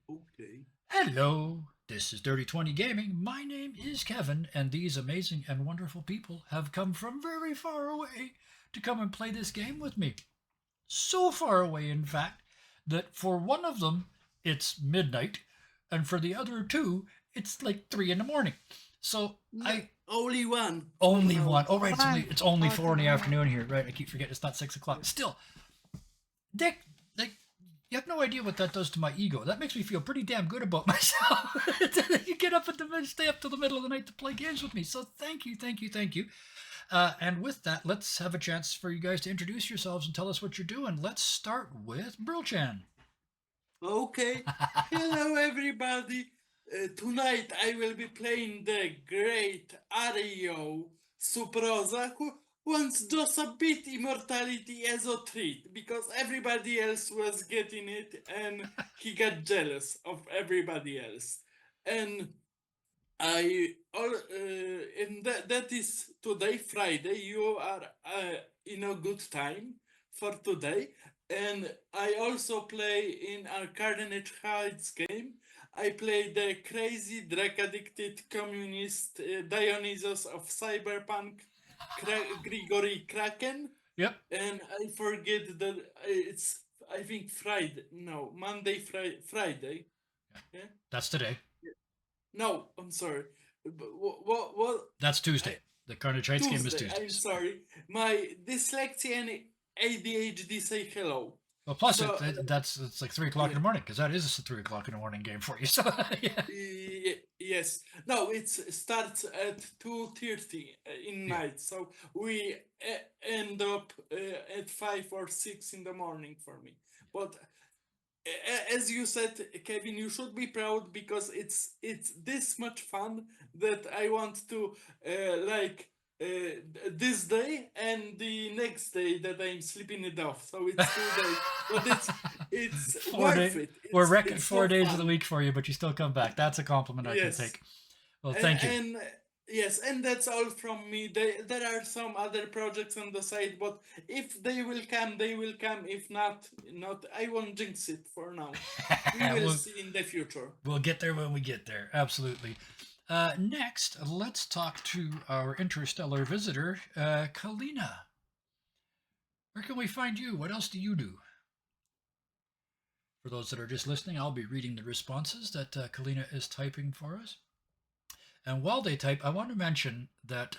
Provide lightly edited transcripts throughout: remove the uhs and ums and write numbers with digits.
Okay. Hello, this is Dirty 20 Gaming. My name is Kevin, and these amazing and wonderful people have come from very far away to come and play this game with me. So far away, in fact, that for one of them, it's midnight, and for the other two, it's like 3 in the morning. So No, I only one for only now. one. Oh, right, One. it's only 4 in the One. afternoon here. Right, I keep forgetting it's not 6 o'clock. Yeah. Still, Dick, like, you have no idea what that does to my ego. That makes me feel pretty damn good about myself. You get up at the stay up till the middle of the night to play games with me. So thank you, thank you, thank you. And with that, let's have a chance for you guys to introduce yourselves and tell us what you're doing. Let's start with Brilchan. Okay. Hello, everybody. Tonight I will be playing the great Ario Suprosa, who wants just a bit immortality as a treat because everybody else was getting it and he got jealous of everybody else. And and that is today, Friday. You are in a good time for today. And I also play in our Carnage Heights game. I play the crazy, drug addicted communist Dionysus of Cyberpunk, Grigory Kraken. Yep, And I forget that it's, I think, Friday. No, Monday, Friday. Yeah? that's today. No, I'm sorry. What? That's I, Tuesday. The Carnage Heights game is Tuesday. I'm Tuesdays. sorry. My dyslexia and ADHD say hello. Well, plus So it's like 3 o'clock in yeah, the morning because that is a 3 o'clock in the morning game for you. So yeah, yes. No, it starts at 2:30 in yeah. night. So we end up at 5 or 6 in the morning for me. But as you said, Kevin, you should be proud because it's this much fun that I want to like this day and the next day that I'm sleeping it off. So it's 2 days, but it's 4 day. worth it. We're It's wrecking it's four so days of the fun. week for you, but you still come back. That's a compliment I can Yes, take. Well, and, thank you. and yes, and that's all from me. There are some other projects on the side, but if they will come, they will come. If not, not. I won't jinx it for now. We will we'll, see in the future. we'll get there when we get there. Absolutely. Next, let's talk to our interstellar visitor, Kalina. Where can we find you? What else do you do? For those that are just listening, I'll be reading the responses that Kalina is typing for us. And while they type, I want to mention that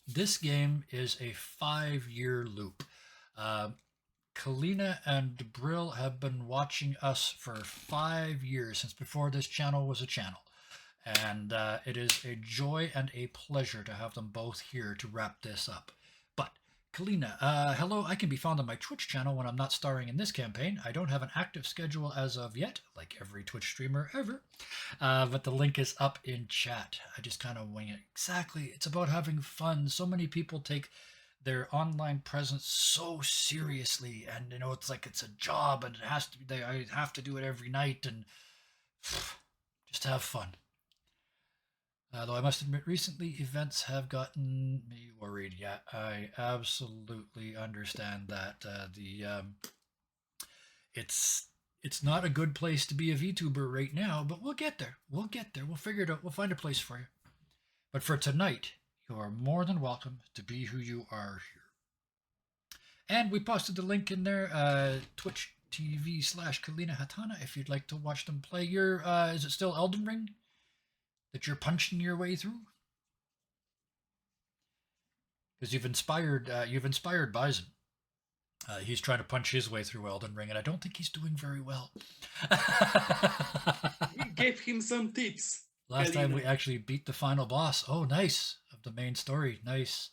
this game is a 5 year loop. Uh, Kalina and Brill have been watching us for 5 years, since before this channel was a channel. And it is a joy and a pleasure to have them both here to wrap this up. But, Kalina, hello. I can be found on my Twitch channel when I'm not starring in this campaign. I don't have an active schedule as of yet, like every Twitch streamer ever. But the link is up in chat. I just kind of wing it. Exactly. It's about having fun. So many people take their online presence so seriously, and it's like it's a job, and it has to be. I have to do it every night, and just have fun. Though I must admit, recently events have gotten me worried. Yeah, I absolutely understand that. It's it's not a good place to be a VTuber right now, but we'll get there. We'll get there. We'll figure it out. We'll find a place for you. But for tonight, you are more than welcome to be who you are here. And we posted the link in there, Twitch TV/Kalina Hatana, if you'd like to watch them play. Your is it still Elden Ring that you're punching your way through? Because you've inspired Bison. He's trying to punch his way through Elden Ring, and I don't think he's doing very well. Give him some tips, Last time we Kalina. actually beat the final boss. Oh, nice, of the main story. Nice.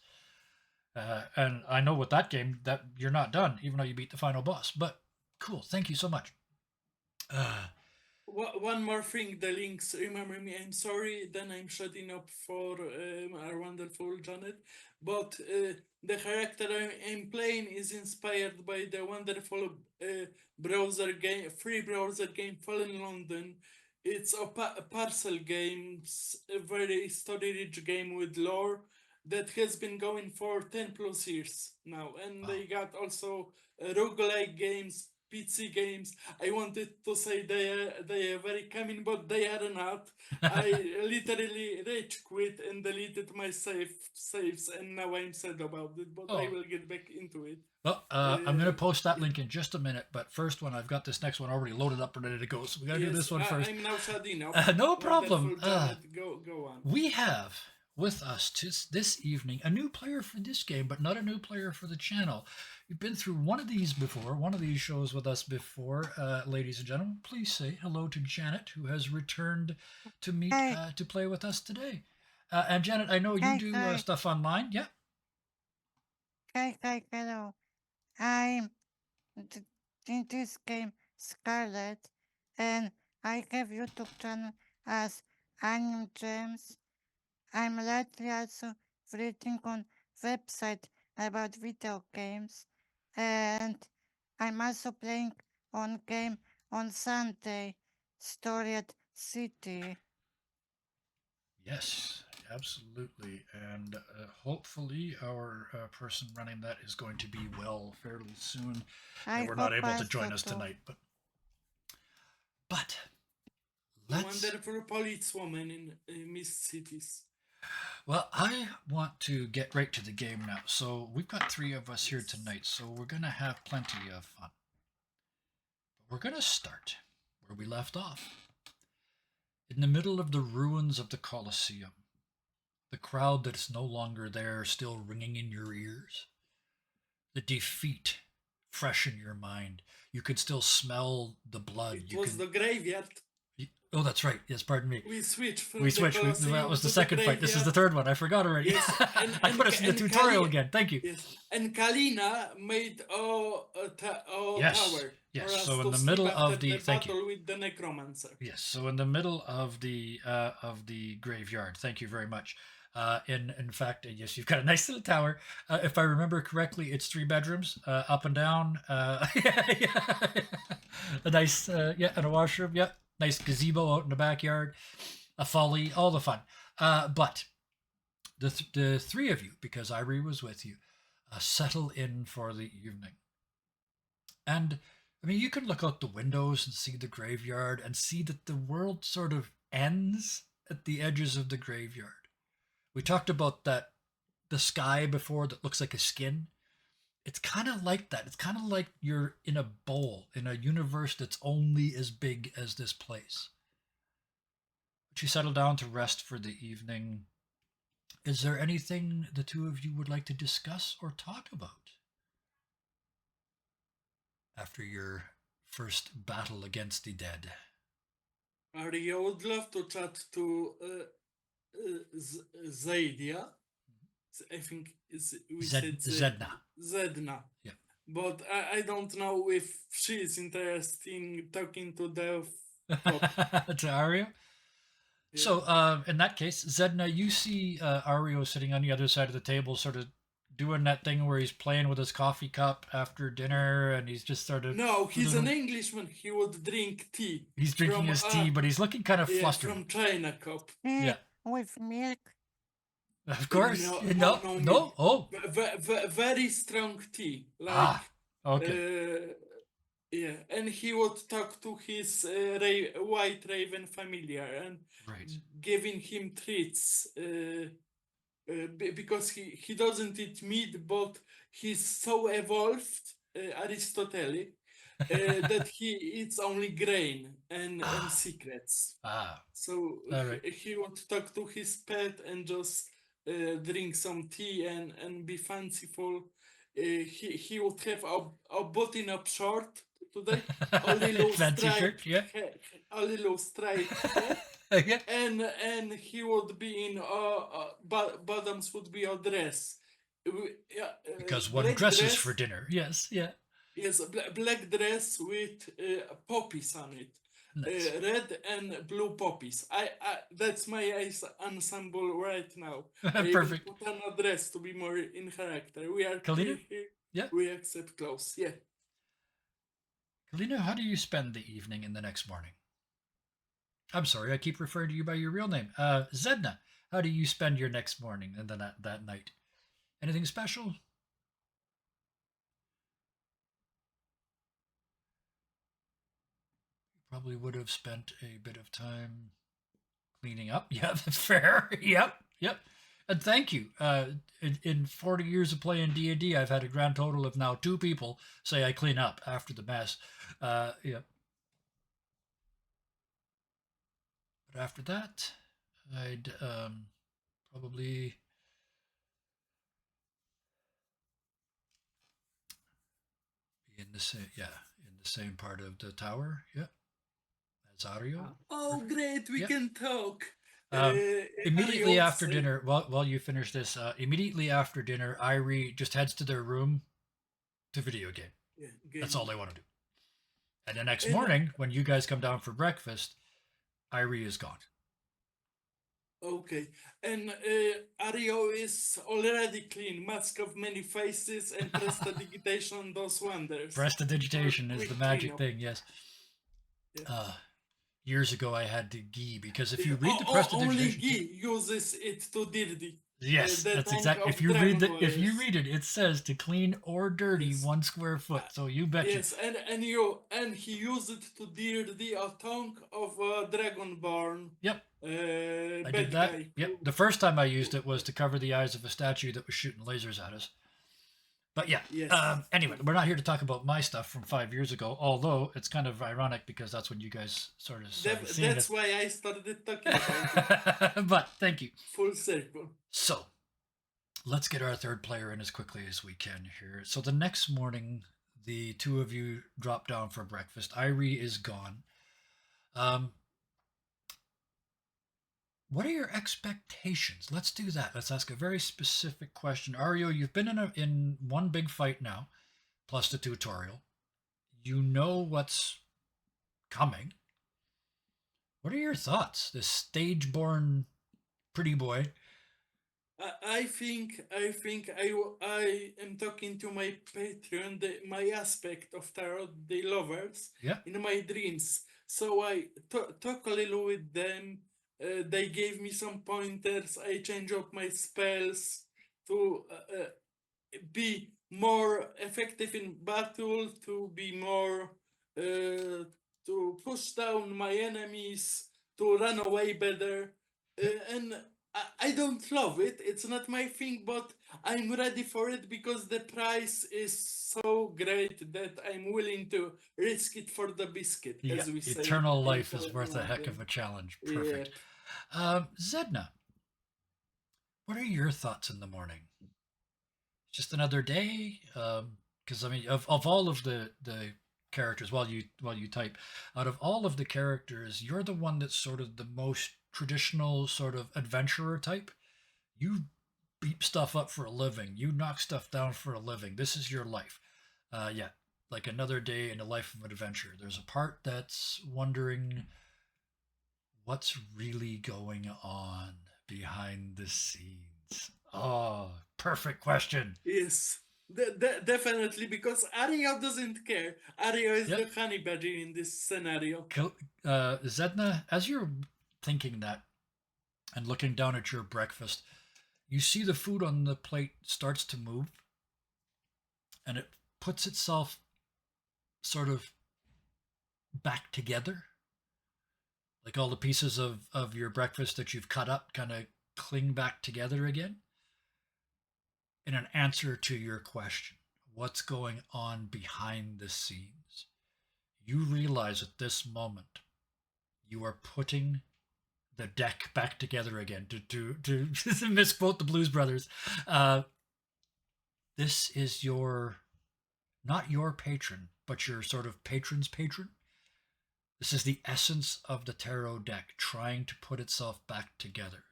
And I know with that game that you're not done, even though you beat the final boss. But cool. Thank you so much. Uh, One more thing, the links. Remember me. I'm sorry. Then I'm shutting up for our wonderful Janet. But the character I'm playing is inspired by the wonderful browser game, free browser game, Fallen London. It's a parcel game, a very story-rich game with lore that has been going for 10 plus years now. And wow. they got also roguelike games, PC games. I wanted to say they are very coming, but they are not. I literally rage quit and deleted my saves, and now I'm sad about it. But I Oh, will get back into it. well, I'm going to post that Yeah. link in just a minute. But first one, I've got this next one already loaded up and ready to go. So we got to do this Yes, one first. I'm now shutting off. No problem. Wonderful Janet, go on. We have with us this evening a new player for this game, but not a new player for the channel. You've been through one of these before, one of these shows with us before, ladies and gentlemen. Please say hello to Janet, who has returned to meet Hey. to play with us today. And Janet, I know you Hey, do hey. stuff online. Yeah. Hello. I'm in this game Scarlet, and I have YouTube channel as Anime Gems. I'm lately also reading on website about video games, and I'm also playing on game on Sunday, Storied City. Yes, absolutely. And hopefully our person running that is going to be well fairly soon. I They were not hope able to also join us too. tonight, but The let's. wonderful policewoman in Mist Cities. Well, I want to get right to the game now. So we've got 3 of us here Yes. tonight, so we're going to have plenty of fun. But we're going to start where we left off. In the middle of the ruins of the Colosseum, the crowd that's no longer there still ringing in your ears, the defeat fresh in your mind. You could still smell the blood. It was the graveyard. Oh, that's right. Yes, pardon me. We switched from We the switched. Colosseum That was the to second fight. This is the graveyard. third one. I forgot already. Yes, I put us in the tutorial again. Thank you. Yes, and Kalina made a tower. Yes. For us So to in the sleep middle after of the thank you. battle with the necromancer. Yes. So in the middle of the graveyard. Thank you very much. In fact, yes, you've got a nice little tower. If I remember correctly, it's 3 bedrooms, up and down. Yeah. A nice and a washroom. Yeah, nice gazebo out in the backyard. A folly, all the fun. But the 3 of you, because Irie was with you, settle in for the evening. And I mean, you can look out the windows and see the graveyard and see that the world sort of ends at the edges of the graveyard. We talked about the sky before that looks like a skin. It's kind of like that. It's kind of like you're in a bowl in a universe that's only as big as this place. But you settle down to rest for the evening. Is there anything the 2 of you would like to discuss or talk about after your first battle against the dead? Ari, I would love to chat to Zaidia. I think we said Zedna. Zedna. Yeah. But I don't know if she is interested in talking to the To Ario? Yeah. So, in that case, Zedna, you see Ario sitting on the other side of the table, sort of doing that thing where he's playing with his coffee cup after dinner, and he's just sort of... No, he's an Englishman. He would drink tea. He's drinking his tea, but he's looking kind of flustered. From China cup. Yeah. With milk. Of course. No. Oh. Very strong tea. Like, okay. Yeah, and he would talk to his white raven familiar and giving him treats because he doesn't eat meat, but he's so evolved, Aristotelic, that he eats only grain and secrets. So he would talk to his pet and just drink some tea and be fanciful. He would have a button-up shirt today, a little stripe, a little stripe, yeah. and he would be in bottoms would be a dress. Because one dresses for dinner. Yes, yeah. Yes, black dress with poppies on it. Nice. Red and blue poppies. That's my ensemble right now. Perfect. Put on a dress to be more in character. We are Kalina? Yeah. We accept clothes. Yeah. Kalina, how do you spend the evening and the next morning? I'm sorry, I keep referring to you by your real name. Zedna, how do you spend your next morning and then that night? Anything special? probably would have spent a bit of time cleaning up. Yeah, fair. Yep. And thank you. In 40 years of playing D&D, I've had a grand total of now 2 people say I clean up after the mess. Yeah. But after that, I'd probably be in the same, in the same part of the tower. Yep. As Ario. Oh, Perfect. great, we Yep. can talk. Immediately Ario, after say- dinner, while you finish this, immediately after dinner, Irie just heads to their room to video game. Yeah, That's all game. they want to do. And the next And morning, when you guys come down for breakfast, Irie is gone. okay, and Ario is already clean, mask of many faces, and prestidigitation does wonders. Prestidigitation is Quick the magic cleanup. thing, yes. Yeah. Years ago, I had the Gi, because if you Yeah, read the only prestidigitation, Guy uses it to dirty. yes, The that's tongue exactly. of If you read dragon if you warriors. read it, it says to clean or dirty Yes. 1 square foot. So you betcha. Yes, and he used it to dirty a tongue of a dragonborn. Yep. I Bad did that. guy. Yep. The first time I used it was to cover the eyes of a statue that was shooting lasers at us. But yeah. Yes. Anyway, we're not here to talk about my stuff from 5 years ago. Although it's kind of ironic because that's when you guys sort of started seeing That's it. why I started talking about it. But thank you. Full circle. So let's get our third player in as quickly as we can here. So the next morning, the 2 of you drop down for breakfast. Irie is gone. What are your expectations? Let's do that. Let's ask a very specific question. Ario, you've been in one big fight now, plus the tutorial. You know what's coming. What are your thoughts? This stage-born pretty boy. I think I am talking to my Patreon, my aspect of tarot, the lovers, Yeah. in my dreams. So I talk a little with them. They gave me some pointers. I change up my spells to be more effective in battle, to be more to push down my enemies, to run away better, and I don't love it. It's not my thing, but I'm ready for it because the price is so great that I'm willing to risk it for the biscuit, Yeah, as we say. eternal life is worth a heck of a challenge. Perfect. Zedna, what are your thoughts in the morning? Just another day? Because I mean, of all of the characters, while you type, out of all of the characters, you're the one that's sort of the most traditional sort of adventurer type. You beat stuff up for a living. You knock stuff down for a living. This is your life. Yeah, like another day in the life of an adventurer. There's a part that's wondering what's really going on behind the scenes. Oh, perfect question. Yes. Definitely, because Aria doesn't care. Aria is the honey badger in this scenario. Zedna, as you're thinking that and looking down at your breakfast, you see the food on the plate starts to move and it puts itself sort of back together. Like all the pieces of your breakfast that you've cut up kind of cling back together again. In an answer to your question, what's going on behind the scenes? You realize at this moment you are putting the deck back together again, to misquote the Blues Brothers. This is not your patron, but your sort of patron's patron. This is the essence of the tarot deck trying to put itself back together.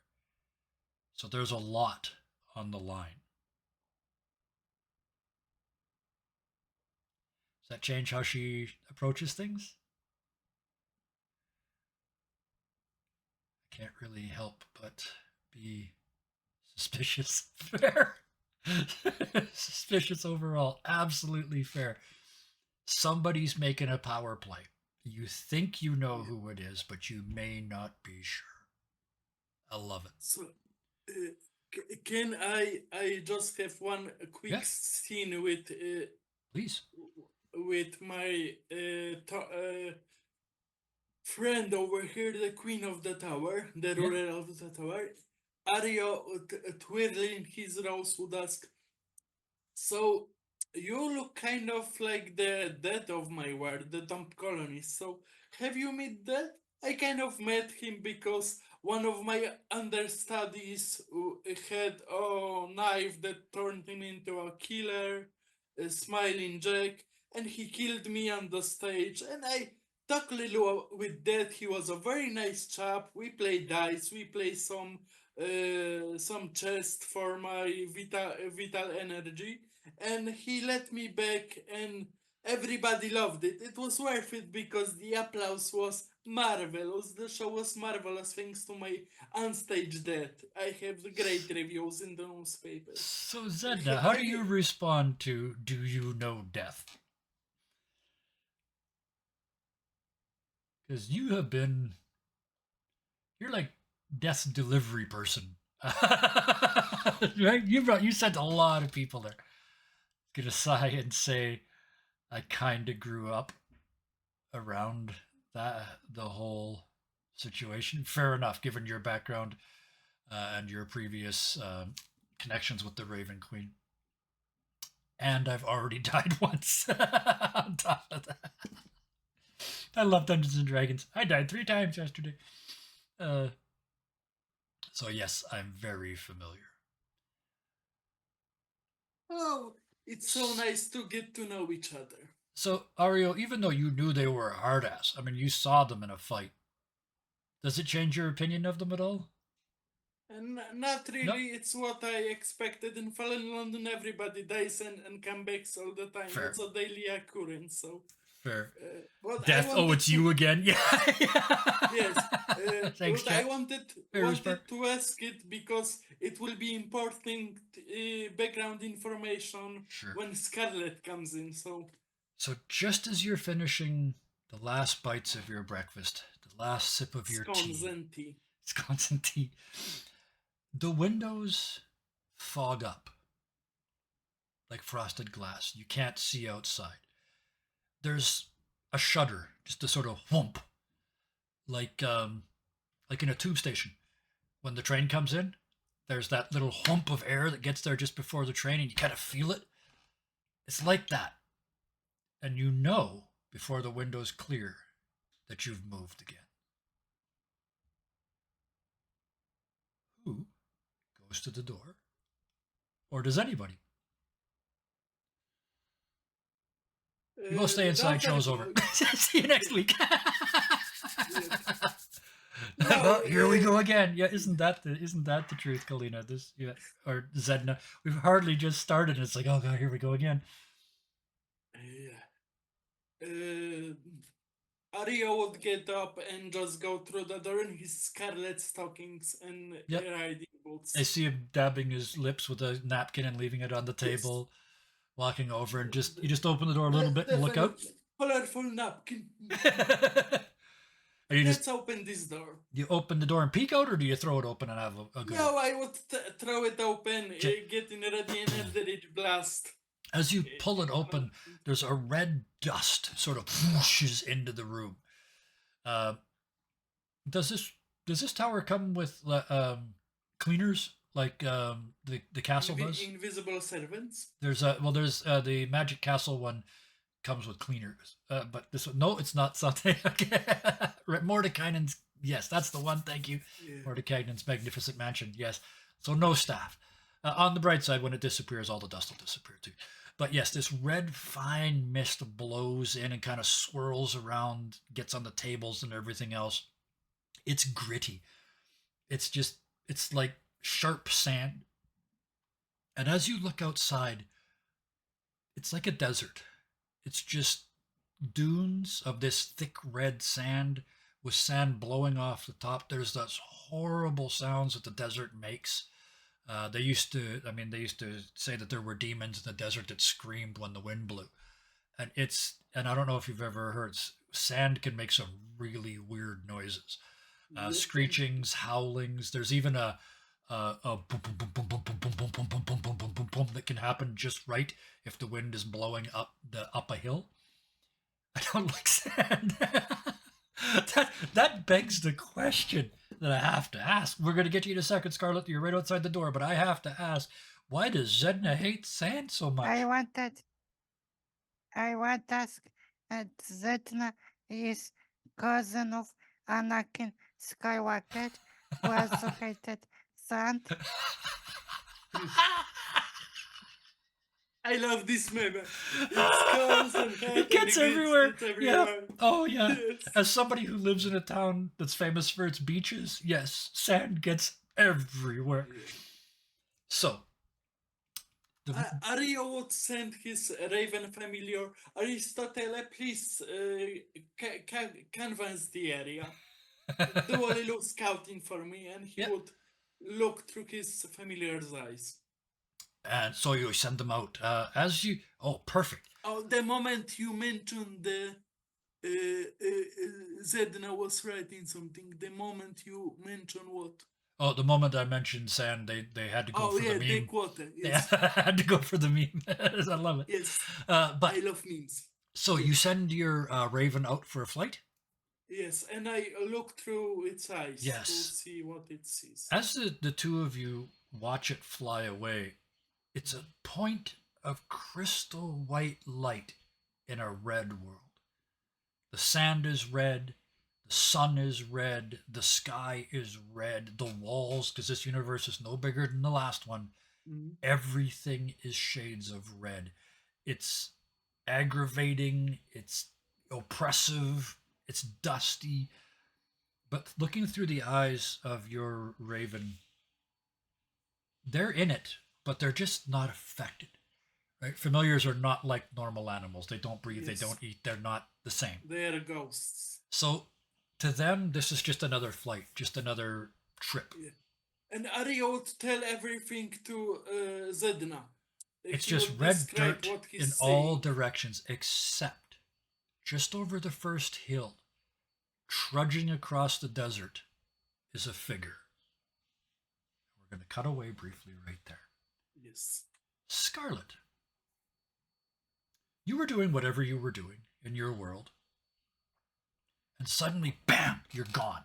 So there's a lot on the line. Does that change how she approaches things? I can't really help but be suspicious. Fair. Suspicious overall. Absolutely fair. Somebody's making a power play. You think you know who it is, but you may not be sure. I love it. So, can I just have one quick scene Please. with my friend over here, the queen of the tower, the Yeah. ruler of the tower, Ario, twirling his rose, would ask, so you look kind of like the dead of my world, the dump colonist. So have you met that? I kind of met him because one of my understudies had a knife that turned him into a killer, a smiling Jack, and he killed me on the stage. And I talked a little with that. He was a very nice chap. We play dice, we play some chest for my vital energy, and he let me back, and everybody loved it. It was worth it because the applause was marvelous. The show was marvelous thanks to my onstage death. I have the great reviews in the newspapers. So Zedna, how do Have you you? respond to "Do you know death"? Because you're like death's delivery person, right? You sent a lot of people there. Gonna sigh and say, I kind of grew up around the whole situation. Fair enough, given your background and your previous connections with the Raven Queen. And I've already died once. On top of that, I love Dungeons and Dragons. I died 3 times yesterday. Uh, so yes, I'm very familiar. Oh, it's so nice to get to know each other. So Ario, even though you knew they were a hard ass, I mean, you saw them in a fight. Does it change your opinion of them at all? And not No. really, it's what I expected. In Fallen London, everybody dies and comes back all the time. Fair. It's a daily occurrence, so. Fair. But I Death. Oh, wanted it's to. you again. Yeah. Yes, Thanks, but I chat. Fair wanted respect. to ask it because it will be important background information Sure. when Scarlet comes in. So So just as you're finishing the last bites of your breakfast, the last sip of your scones tea, and tea. Wisconsin tea, the windows fog up like frosted glass. You can't see outside. There's a shudder, just a sort of whomp, like like in a tube station when the train comes in. There's that little hump of air that gets there just before the train, and you kind of feel it. It's like that, and you know before the windows clear that you've moved again. Who goes to the door, or does anybody? You go stay The inside. daughter Show's over. goes. See you next week. Yes. Well, No, here we go again. Yeah, isn't that the truth, Kalina? This yeah, or Zedna. We've hardly just started. And it's like, oh god, here we go again. Ario would get up and just go through the door in his scarlet stockings and Yep. riding boots. I see him dabbing his lips with a napkin and leaving it on the Yes. table, walking over and you just open the door a little bit and look out. Colorful napkin. Are you Let's just open this door. you open the door and peek out, or do you throw it open and have a good No, look? I would throw it open, getting ready and Eldritch Blast. As you pull it open, there's a red dust sort of whooshes into the room. Does this tower come with cleaners like the castle does? Invisible servants. There's the Magic Castle one comes with cleaners, but this one, no, it's not something. Okay. Mordekainen's, yes, that's the one. Thank you, Yeah. Mordekainen's magnificent mansion. Yes, so no staff. On the bright side, when it disappears, all the dust will disappear too. But yes, this red fine mist blows in and kind of swirls around, gets on the tables and everything else. It's gritty. It's like sharp sand. And as you look outside, it's like a desert. It's just dunes of this thick red sand with sand blowing off the top. There's those horrible sounds that the desert makes. They used to say that there were demons in the desert that screamed when the wind blew. And I don't know if you've ever heard, sand can make some really weird noises. Screechings, howlings. There's even a boom boom boom boom boom boom boom boom boom boom boom boom boom boom boom that can happen just right if the wind is blowing up a hill. I don't like sand. That begs the question that I have to ask. We're going to get you in a second, Scarlet. You're right outside the door, but I have to ask, why does Zedna hate sand so much? I want to ask, Zetna is cousin of Anakin Skywalker, who also hated sand. I love this meme. It's cars and head It gets everywhere. It's everywhere. Yeah. Oh yeah. Yes. As somebody who lives in a town that's famous for its beaches, yes, sand gets everywhere. So, Ariot sent his raven familiar Aristotle, please canvas the area. Do a little scouting for me, and he Yep. would look through his familiar's eyes. And so you send them out as you. Oh, perfect. Oh, the moment you mentioned the Zedna was writing something. The moment you mentioned what? Oh, the moment I mentioned sand, they had to go Oh for yeah, the the meme. quote. They Yes. had to go for the meme. I love it. Yes. But I love memes. so you send your raven out for a flight. Yes, and I look through its eyes Yes. to see what it sees. As the two of you watch it fly away, it's a point of crystal white light in a red world. The sand is red, the sun is red, the sky is red, the walls, because this universe is no bigger than the last one, everything is shades of red. It's aggravating, it's oppressive, it's dusty. But looking through the eyes of your raven, they're in it, but they're just not affected. Right? Familiars are not like normal animals. They don't breathe, Yes. they don't eat, they're not the same. They are ghosts. So to them, this is just another flight, just another trip. Yeah. And Ariot tell everything to Zedna. It's He just would red describe dirt what he's in all saying. directions, except just over the first hill, trudging across the desert, is a figure. We're going to cut away briefly right there. Yes. Scarlet, you were doing whatever you were doing in your world, and suddenly, bam, you're gone.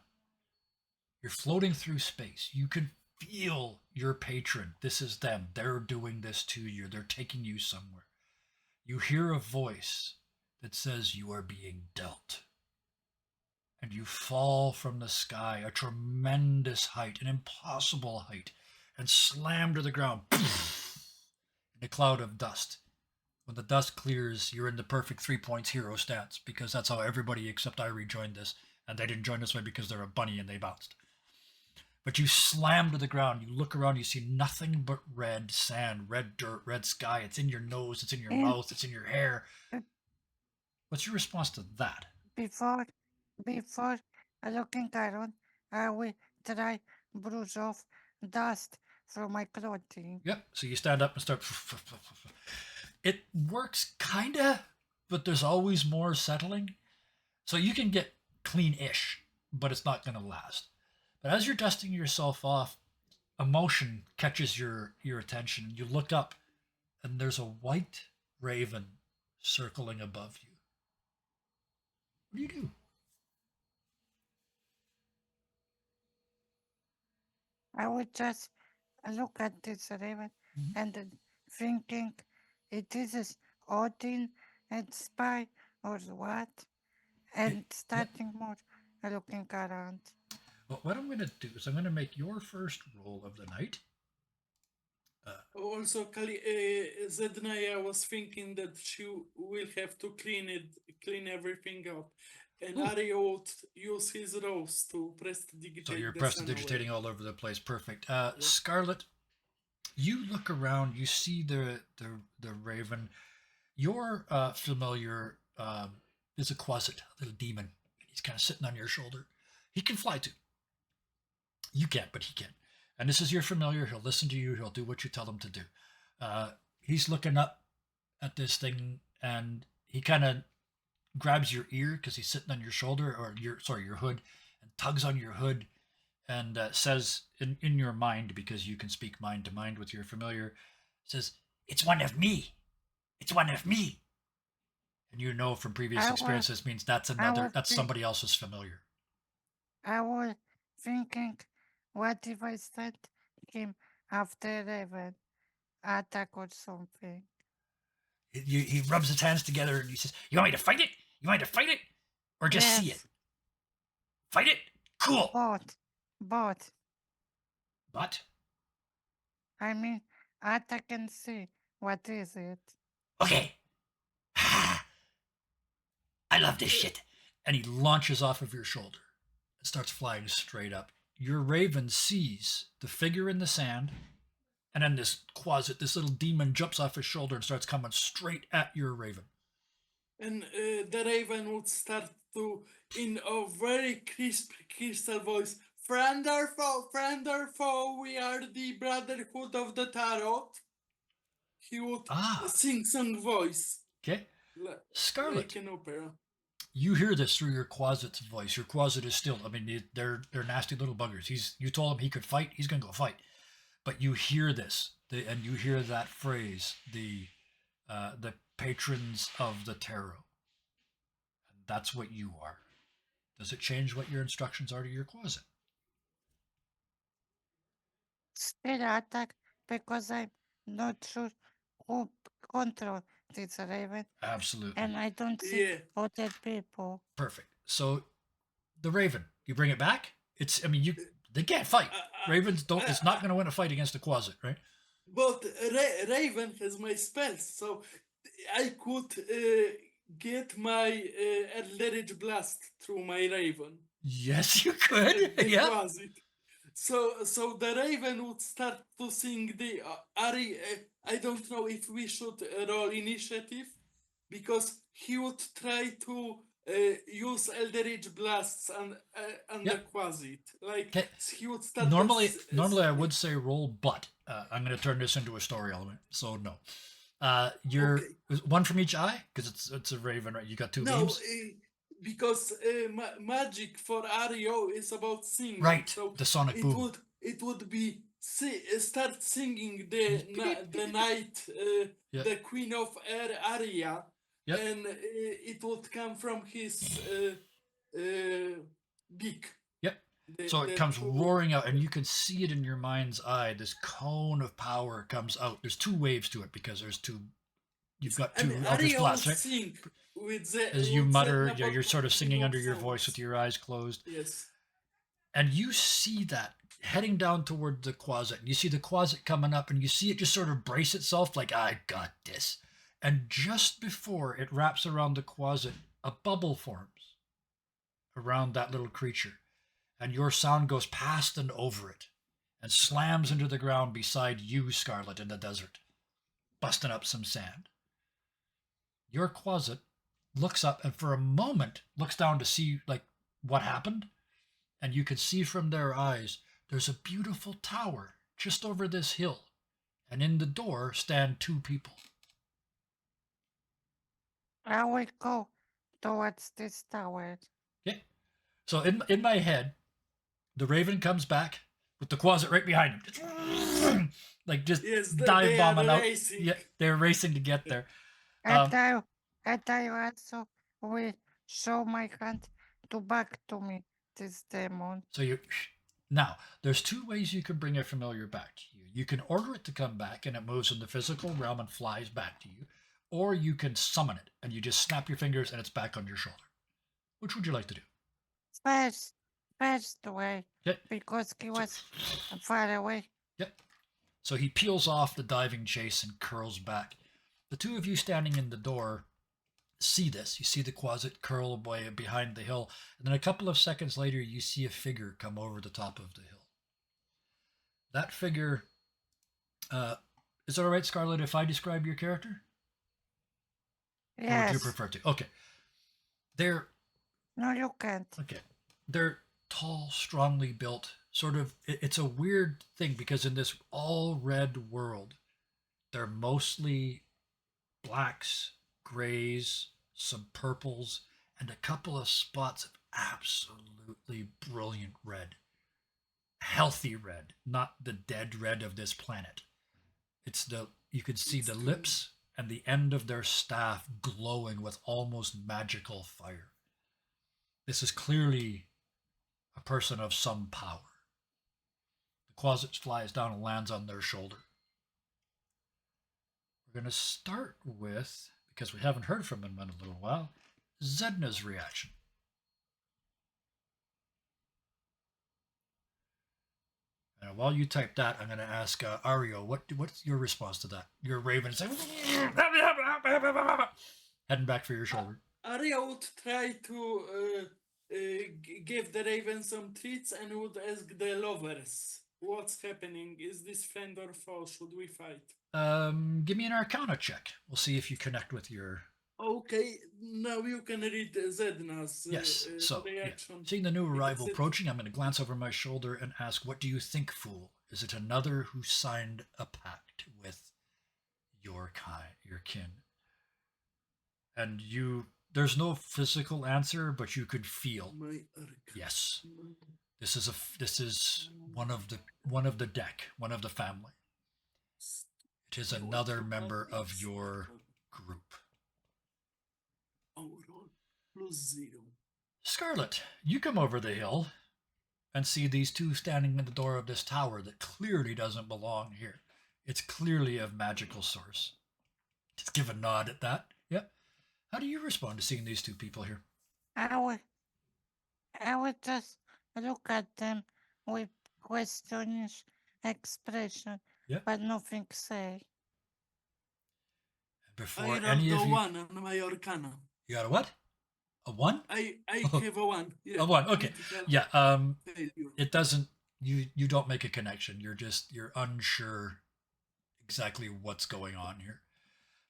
You're floating through space. You can feel your patron. This is them. They're doing this to you. They're taking you somewhere. You hear a voice that says you are being dealt. And you fall from the sky, a tremendous height, an impossible height, and slam to the ground in a cloud of dust. When the dust clears, you're in the perfect 3 points hero stats, because that's how everybody except I rejoined this, and they didn't join this way because they're a bunny and they bounced. But you slam to the ground, you look around, you see nothing but red sand, red dirt, red sky. It's in your nose, it's in your mouth, it's in your hair. What's your response to that? Before looking around, I will try brush off dust from my clothing. Yep. So you stand up and start. It works kinda, but there's always more settling. So you can get clean-ish, but it's not going to last. But as you're dusting yourself off, emotion catches your attention. You look up, and there's a white raven circling above you. What do you do? I would just look at this raven and thinking, it is Odin and spy or what? And starting more looking around. Well, what I'm going to do is I'm going to make your first roll of the night. Also, Zednaya was thinking that she will have to clean everything up. And Ariot use his rose to prestidigitate. So you're prestidigitating all over the place. Perfect. Scarlet, you look around. You see the raven. Your familiar is a Quasit, a little demon. He's kind of sitting on your shoulder. He can fly too. You can't, but he can. And this is your familiar. He'll listen to you. He'll do what you tell him to do. He's looking up at this thing, and he kind of grabs your ear because he's sitting on your shoulder, or your hood, and tugs on your hood, and says in your mind, because you can speak mind to mind with your familiar, says, "It's one of me. It's one of me." And you know from previous I experience, was, this means that's I another, was, that's think, somebody else's familiar. I was thinking, what if I sent him after Raven attack or something? He rubs his hands together and he says, "You want me to fight it? You want me to fight it? Or just see it? Yes, Fight it? Cool. but, But, I mean, attack and see. What is it? okay. I love this shit." And he launches off of your shoulder and starts flying straight up. Your raven sees the figure in the sand, and then this little demon jumps off his shoulder and starts coming straight at your raven. And the raven would start to, in a very crisp, crystal voice, "Friend or foe, we are the Brotherhood of the Tarot." He would sing some voice, Okay. like Scarlet, an opera. you hear this through your Quasit's voice. Your Quasit is still, I mean, they're nasty little buggers. You told him he could fight, he's going to go fight. But you hear this, and you hear that phrase, the patrons of the tarot. And that's what you are. Does it change what your instructions are to your Quasit? Still attack because I'm not sure who control this Raven. Absolutely. And I don't see other people. Perfect. So the Raven, you bring it back. They can't fight. Ravens don't. It's not going to win a fight against a Quasit, right? But Raven has my spells, so I could get my Eldritch Blast through my Raven. Yes, you could. Yeah. So the Raven would start to sing the Ari. I don't know if we should roll initiative, because he would try to use Eldritch Blasts and the Quasit. Like, he would start. Normally, I would say roll, but I'm going to turn this into a story element. So no, you're one from each eye because it's a raven, right? You got two beams. Because magic for Ario is about singing. Right. So the sonic boom. It would be start singing the night, the Queen of Air aria, and it would come from his beak. Yep. So it comes roaring out, and you can see it in your mind's eye. This cone of power comes out. There's two waves to it because there's two. You've got two Eldritch Blasts, right? Sing with the, as you mutter, you're sort of singing under your voice with your eyes closed. Yes. And you see that heading down toward the Quasit. You see the Quasit coming up, and you see it just sort of brace itself like, I got this. And just before it wraps around the Quasit, a bubble forms around that little creature. And your sound goes past and over it and slams into the ground beside you, Scarlet, in the desert, busting up some sand. Your Quasit looks up and for a moment looks down to see like what happened, and you can see from their eyes there's a beautiful tower just over this hill, and in the door stand two people. I will go towards this tower. Okay, so in my head, the Raven comes back with the Quasit right behind him, like just dive bombing out. Yeah, they're racing to get there. And I also will show my hand to back to me this demon. So now there's two ways you can bring a familiar back to you. You can order it to come back and it moves in the physical realm and flies back to you, or you can summon it and you just snap your fingers and it's back on your shoulder. Which would you like to do? First way, because he was far away. Yep. So he peels off the diving chase and curls back. The two of you standing in the door see this. You see the Quasit curl away behind the hill, and then a couple of seconds later, you see a figure come over the top of the hill. That figure, is it all right, Scarlet, if I describe your character? Yes. Or would you prefer to? Okay. No, you can't. Okay. They're tall, strongly built, sort of, it's a weird thing because in this all red world, they're mostly blacks, grays, some purples, and a couple of spots of absolutely brilliant red. Healthy red, not the dead red of this planet. You can see the lips and the end of their staff glowing with almost magical fire. This is clearly a person of some power. The quasits flies down and lands on their shoulder. We're going to start with, because we haven't heard from him in a little while, Zedna's reaction. And while you type that, I'm going to ask Ario, what's your response to that? Your raven is heading back for your shoulder. Arya would try to give the raven some treats and would ask the lovers, what's happening? Is this friend or foe? Should we fight? Give me an Arcana check. We'll see if you connect with your... Okay, now you can read Zedna's Yes, so reaction. seeing the new arrival approaching, I'm going to glance over my shoulder and ask, what do you think, fool? Is it another who signed a pact with your kin? And there's no physical answer, but you could feel. Yes. This is one of the deck, one of the family. It is another member of your group. +0. Scarlet, you come over the hill and see these two standing in the door of this tower that clearly doesn't belong here. It's clearly of magical source. Just give a nod at that. Yep. How do you respond to seeing these two people here? I would just look at them with questioning expression, but nothing say. Before I any of you... one on my Arcana. You got a what? A 1? I have a 1. Yeah. A 1, okay. Yeah, it doesn't... You don't make a connection. You're unsure exactly what's going on here.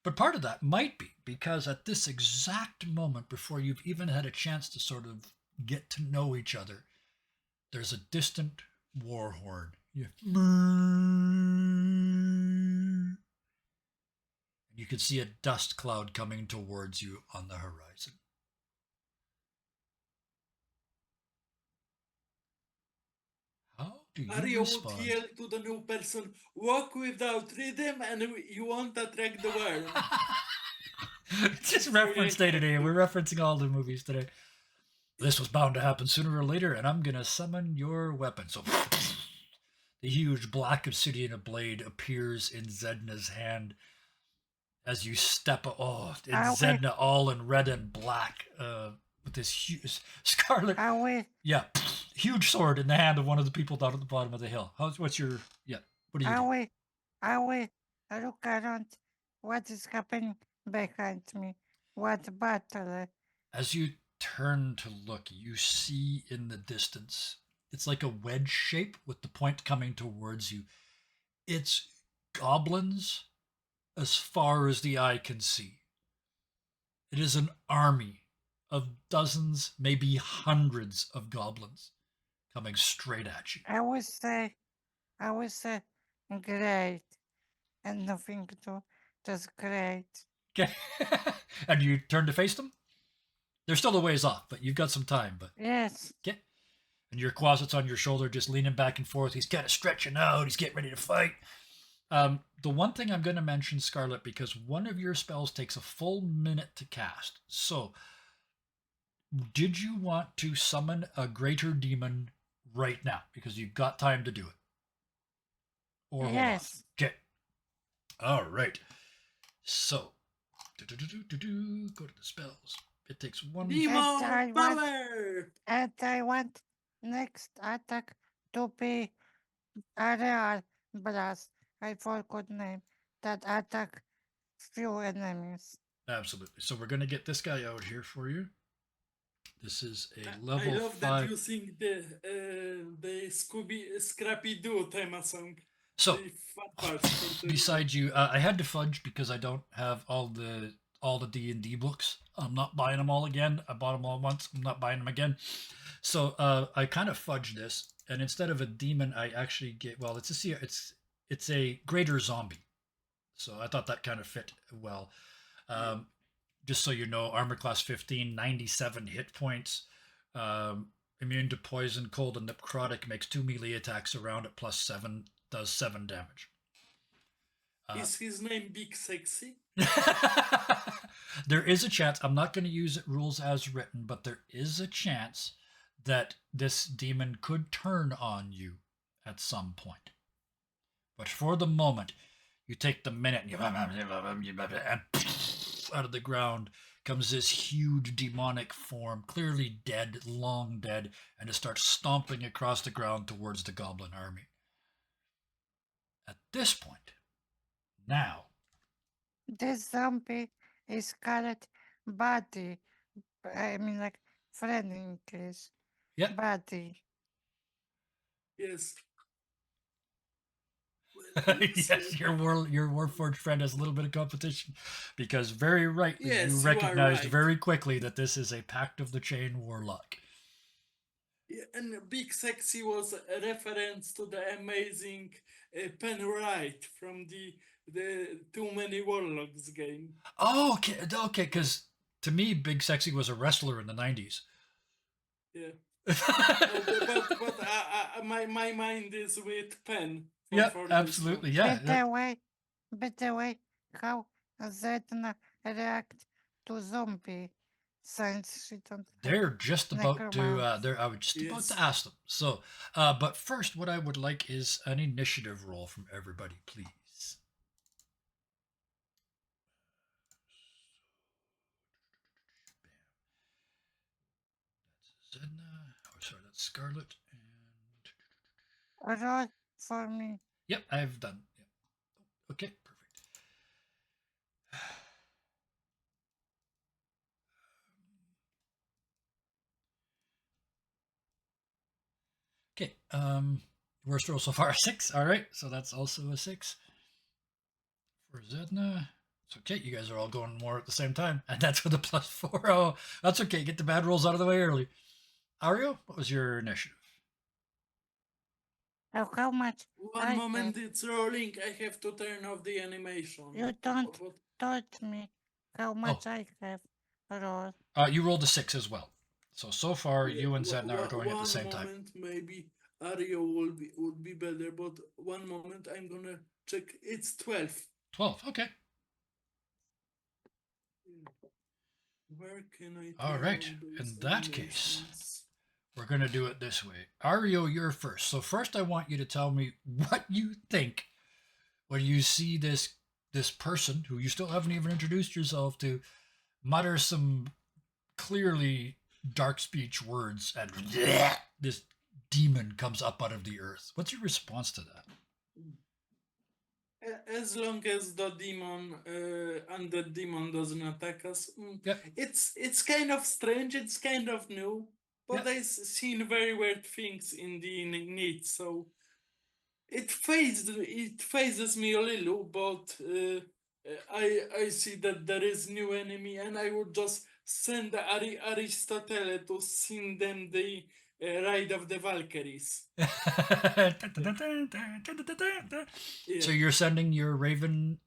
But part of that might be because at this exact moment, before you've even had a chance to sort of get to know each other, there's a distant war horn. You can see a dust cloud coming towards you on the horizon. How do you respond? Would yell to the new person, walk without rhythm and you won't attract the world. Just reference day today. We're referencing all the movies today. This was bound to happen sooner or later, and I'm going to summon your weapon. So the huge black obsidian blade appears in Zedna's hand as you step... Oh, it's Zedna all in red and black with this huge... Scarlet... Yeah, huge sword in the hand of one of the people down at the bottom of the hill. What's your... Yeah, what do you do? I will look around. What is happening behind me? What battle? As you turn to look, you see in the distance, it's like a wedge shape with the point coming towards you. It's goblins as far as the eye can see. It is an army of dozens, maybe hundreds of goblins coming straight at you. I would say great, and nothing to just great. Okay. And you turn to face them? They're still a ways off, but you've got some time. But yes. Okay. And your quasit's on your shoulder, just leaning back and forth. He's kind of stretching out. He's getting ready to fight. The one thing I'm going to mention, Scarlet, because one of your spells takes a full minute to cast. So, did you want to summon a greater demon right now? Because you've got time to do it. Or yes. Okay. All right. So, go to the spells. It takes one... Demon power! And I want next attack to be Aerial Blast. I forgot name. That attack few enemies. Absolutely. So we're going to get this guy out here for you. This is a level 5. I love that you sing the Scrappy-Doo theme song. So, beside you, I had to fudge because I don't have all the D&D books. I'm not buying them all again. I bought them all once. I'm not buying them again. So I kind of fudged this, and instead of a demon, I actually get... Well, it's a greater zombie. So I thought that kind of fit well. Just so you know, armor class 15, 97 hit points. Immune to poison, cold, and necrotic. Makes 2 melee attacks around at +7. Does 7 damage. Is his name Big Sexy? There is a chance. I'm not going to use it rules as written, but there is a chance that this demon could turn on you at some point. But for the moment, you take the minute and out of the ground comes this huge demonic form, clearly dead, long dead, and it starts stomping across the ground towards the goblin army. At this point, now, This zombie is called body. I mean, like friend in English. yep, Body. Yes. Well, yes, your Warforged friend has a little bit of competition, because very rightly Yes, you you are recognized right. very quickly that this is a Pact of the Chain warlock. Yeah, and Big Sexy was a reference to the amazing Pen Wright from the Too Many Warlocks game. Oh, okay, because to me, Big Sexy was a wrestler in the 90s. Yeah. But my mind is with Pen Yep, for this absolutely, one. yeah. By the way, how Zedna react to zombie since she don't have They're just about to. necromancy? I was just about to Yes. ask them. So, but first, what I would like is an initiative roll from everybody, please. That's Zedna. Oh, sorry, that's Scarlet. And Roll for me. yep, I've done. Yep. Okay, perfect. Okay, worst roll so far 6. All right, so that's also a 6 for Zedna. It's okay, you guys are all going more at the same time, and that's with a +4. Oh, that's okay. Get the bad rolls out of the way early. Ario, what was your initiative? How much One I moment, have? it's rolling. I have to turn off the animation. You don't But told me how Oh, much I have. Roll. you rolled a 6 as well. So far, yeah, you and Zedna are going at the one same time. moment, maybe Ario would be better. But one moment, I'm gonna check. It's 12. 12, okay. Where can I All turn right, on those in that case, animations? we're going to do it this way. Ario, you're first. So first I want you to tell me what you think when you see this person who you still haven't even introduced yourself to mutter some clearly dark speech words and this demon comes up out of the earth. What's your response to that? As long as the demon, undead demon, doesn't attack us, Yep. it's kind of strange. It's kind of new, but Yep. I've seen very weird things in the need, so it phases me a little. But I see that there is new enemy, and I would just send Aristotle to sing them the Ride of the Valkyries. So Yeah. you're sending your raven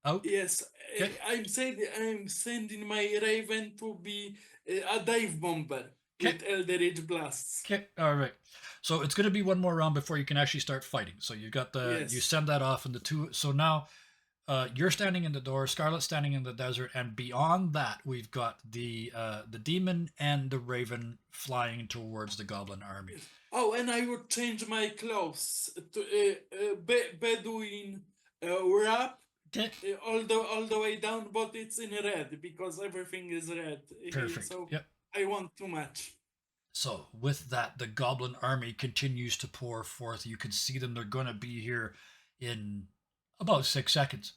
out? Yes, Okay. I'm sending my Raven to be a dive bomber Okay. with Eldritch blasts. Okay. All right. So it's going to be one more round before you can actually start fighting. So you got Yes. you send that off, and the two. So now, you're standing in the door. Scarlet's standing in the desert, and beyond that, we've got the demon and the raven flying towards the goblin army. Oh, and I would change my clothes to Bedouin wrap. Okay. All the way down, but it's in red because everything is red. Perfect. So Yep. I want too much. So with that, the goblin army continues to pour forth. You can see them. They're going to be here in about 6 seconds.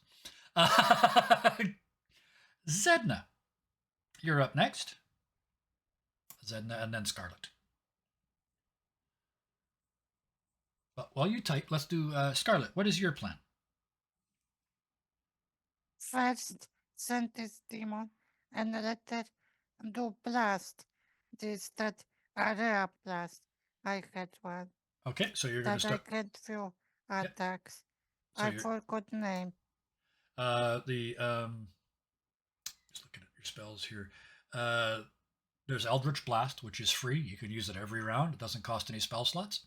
Zedna, you're up next. Zedna and then Scarlet. But while you type, let's do Scarlet. What is your plan? First, send this demon and later do blast. This that area blast. I had one. Okay, so you're going to That I start. can't feel attacks. So I you're forgot name. the just looking at your spells here. There's Eldritch Blast, which is free. You can use it every round. It doesn't cost any spell slots.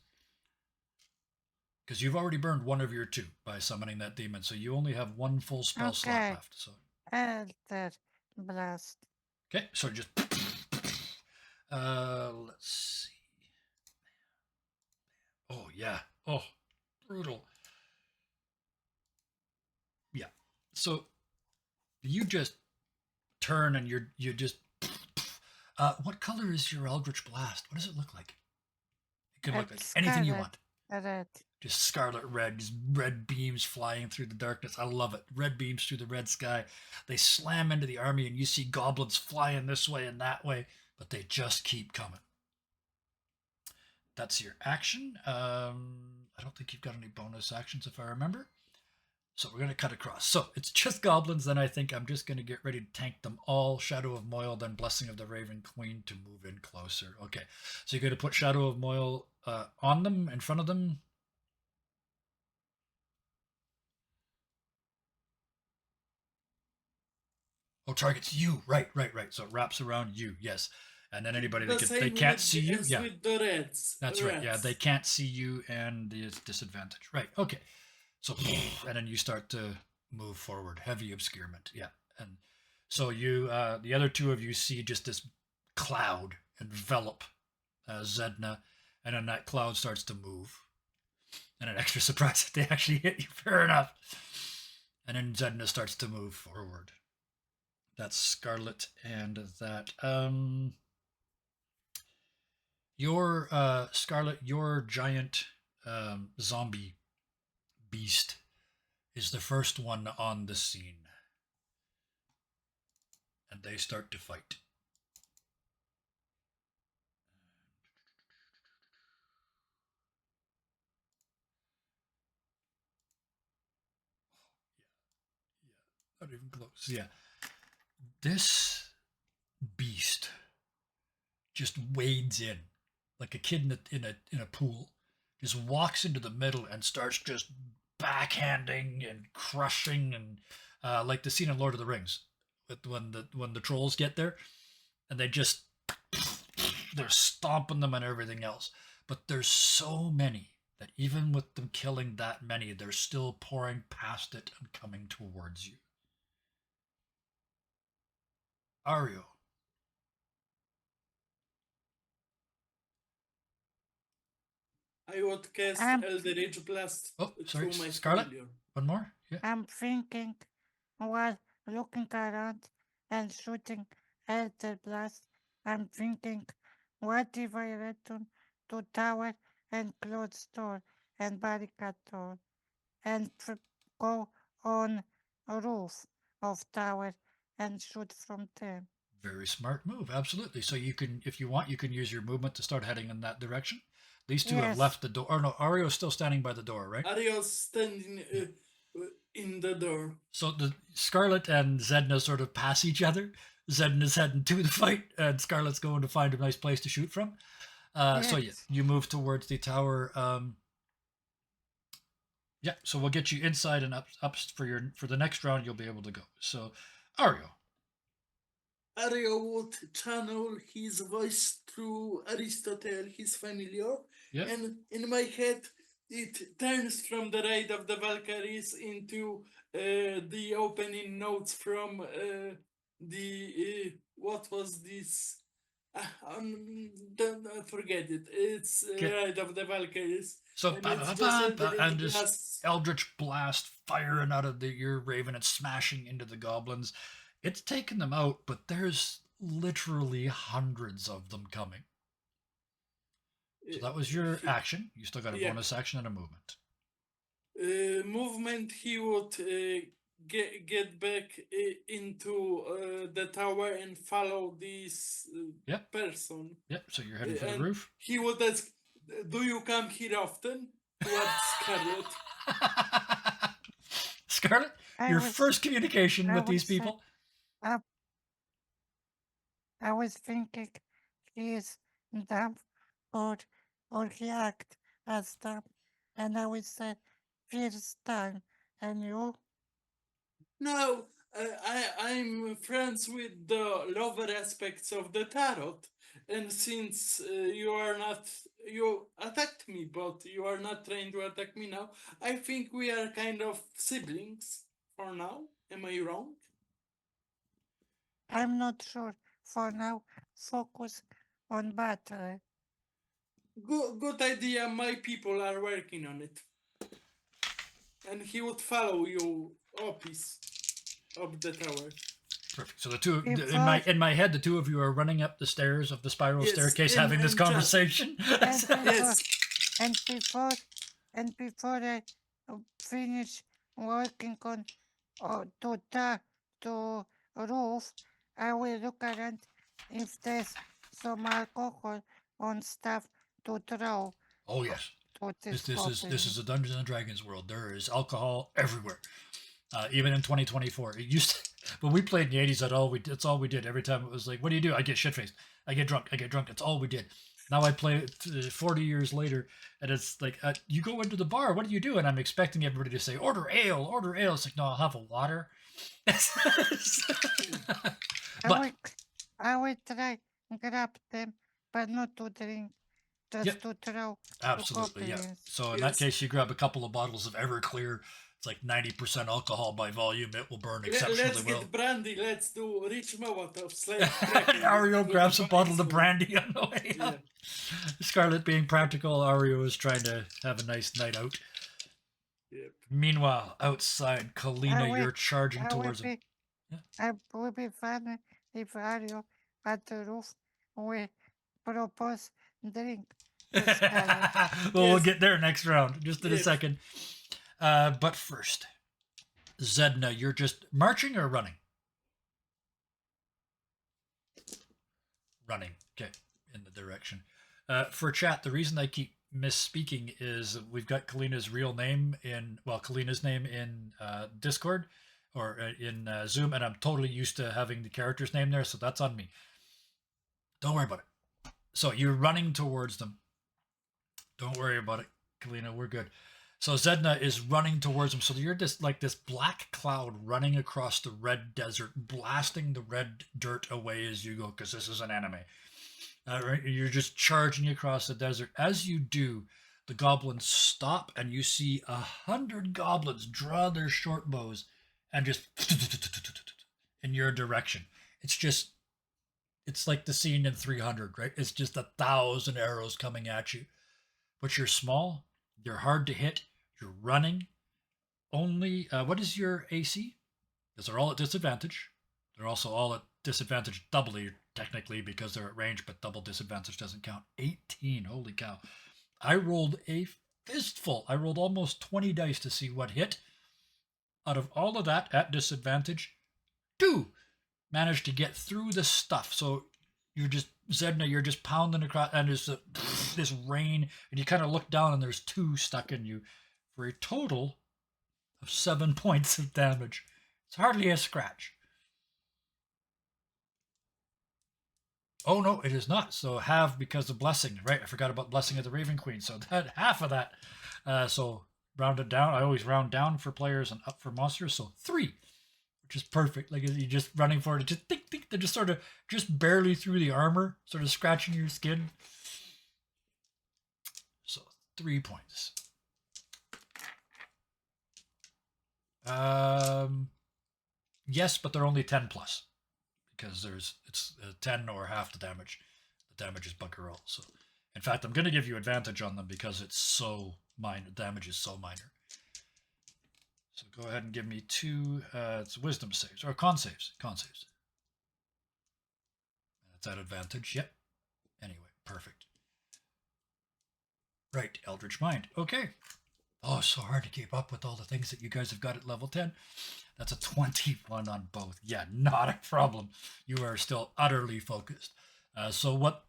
because you've already burned one of your two by summoning that demon, so you only have one full spell slot Okay. left. So Elder Blast. okay, so just let's see. Oh yeah. Oh, brutal. Yeah. So you just turn and you just. What color is your Eldritch Blast? What does it look like? It can look like anything you Scarlet want. Red. Just scarlet red, just red beams flying through the darkness. I love it. Red beams through the red sky. They slam into the army, and you see goblins flying this way and that way, but they just keep coming. That's your action. I don't think you've got any bonus actions if I remember. So we're going to cut across. So it's just goblins. Then I think I'm just going to get ready to tank them all. Shadow of Moyle, then Blessing of the Raven Queen to move in closer. Okay. So you're going to put Shadow of Moyle on them, in front of them. Oh, targets you. Right. So it wraps around you. Yes. And then anybody The they same can't with see you. as Yeah. with the reds. That's right. Yeah, Rats. they can't see you and it's disadvantage. Right. Okay. So and then you start to move forward. Heavy obscurement. Yeah. And so you the other two of you see just this cloud envelop Zedna, and then that cloud starts to move. And an extra surprise that they actually hit you. Fair enough. And then Zedna starts to move forward. That's Scarlet and that your Scarlet, your giant zombie beast is the first one on the scene, and they start to fight. Yeah, not even close. Yeah, this beast just wades in like a kid in a pool, just walks into the middle and starts just backhanding and crushing and like the scene in Lord of the Rings, when the trolls get there and they just they're stomping them and everything else. But there's so many that even with them killing that many, they're still pouring past it and coming towards you. Ario. I would cast I'm Eldritch Blast Oh, sorry, through my Scarlet. familiar. One more. Yeah. I'm thinking while looking around and shooting Elder Blast. I'm thinking, what if I return to tower and close door and barricade door and go on a roof of tower and shoot from there? Very smart move. Absolutely. So you can, if you want, you can use your movement to start heading in that direction. These two have Yes, left the door. Or no, Ario's still standing by the door, right? Ariel's standing in the door. So the Scarlet and Zedna sort of pass each other. Zedna's heading to the fight, and Scarlet's going to find a nice place to shoot from. So yeah, yes. you move towards the tower. Yeah, so we'll get you inside and up for the next round. You'll be able to go. So, Ario. Ariel would channel his voice through Aristotle, his familiar, Yeah, and in my head it turns from the Raid of the Valkyries into the opening notes from the what was this? Don't forget it. It's okay. Raid of the Valkyries, So and it's just and Eldritch just Blast. Eldritch Blast firing out of your Raven and smashing into the goblins. It's taken them out, but there's literally hundreds of them coming. So that was your He, action. You still got a yeah, bonus action and a movement. movement. He would get back into the tower and follow this Yep, person. yep. So you're heading for the And roof. he would ask, "Do you come here often?" Towards Scarlet. Scarlet, I your was, first communication I with was these say, people. uh, I was thinking he is dumb or or he act as dumb, and I would say first time, and you, No, I'm friends with the lover aspects of the tarot, And since you attacked me, but you are not trying to attack me now, I think we are kind of siblings for now. Am I wrong? I'm not sure. For now, focus on battle. Good idea. My people are working on it. And he would follow you up the tower. Perfect. So the two Before in my head, the two of you are running up the stairs of the spiral Yes, staircase, having this and just conversation. and before yes, and before and before I finish working on to roof, I will look around if there's some alcohol on stuff to throw Oh yes, to this this this is this goblin. is a Dungeons and Dragons world. There is alcohol everywhere. Even in 2024, it used to, when we played in the 80s. That's all we did. Every time it was like, what do you do? I get shit faced. I get drunk. I get drunk. That's all we did. Now I play it 40 years later, and it's like, you go into the bar. What do you do? And I'm expecting everybody to say, order ale, order ale. It's like, no, I'll have a water. I But will I will try grab them, but not to drink, yep, just to throw to absolutely, yeah. goblins. So in that yes. case, you grab a couple of bottles of Everclear. It's like 90% alcohol by volume. It will burn exceptionally Let's well. get brandy. Let's do rich Molotovs like cracking. Ario Good grabs a bottle of advice. brandy on the way Yeah, up. Scarlet being practical, Ario is trying to have a nice night out. yep. Meanwhile, outside, I Kalina, will you're charging I will towards him. be Yeah. I will be fine if Ario at the roof will propose drink to Scarlet. Well, we'll Yes, get there next round, just in a yes. second. But first, Zedna, you're just marching or running? Running. Okay, in the direction. For chat, the reason I keep misspeaking is we've got Kalina's real name Kalina's name in Discord or in Zoom, and I'm totally used to having the character's name there, so that's on me. Don't worry about it. So you're running towards them. Don't worry about it, Kalina. We're good. So Zedna is running towards them. So you're just like this black cloud running across the red desert, blasting the red dirt away as you go, because this is an anime. Right? You're just charging across the desert. As you do, the goblins stop, and you see 100 goblins draw their short bows and just in your direction. It's like the scene in 300, right? It's just 1,000 arrows coming at you. But you're small, you're hard to hit, you're running. Only, what is your AC? Because they're all at disadvantage. They're also all at disadvantage doubly, technically, because they're at range, but double disadvantage doesn't count. 18, holy cow. I rolled a fistful. I rolled almost 20 dice to see what hit. Out of all of that, at disadvantage, 2 managed to get through the stuff. So Zedna, you're just pounding across, and there's this rain, and you kind of look down, and there's 2 stuck in you for a total of 7 points of damage. It's hardly a scratch. Oh no, it is not. So half because of blessing, right? I forgot about blessing of the Raven Queen. So that half of that. So rounded down. I always round down for players and up for monsters. So 3, which is perfect. Like you're just running for it. Just think. They're just sort of just barely through the armor, sort of scratching your skin. So 3 points. Yes, but they're only 10 plus because it's 10 or half the damage. The damage is bugger all. So, in fact, I'm going to give you advantage on them because it's so minor. Damage is so minor. So go ahead and give me 2. It's wisdom saves or con saves. Con saves. That's at advantage. Yep. Anyway, perfect. Right, Eldritch Mind. Okay. Oh, so hard to keep up with all the things that you guys have got at level 10. That's a 21 on both. Yeah, not a problem. You are still utterly focused. So what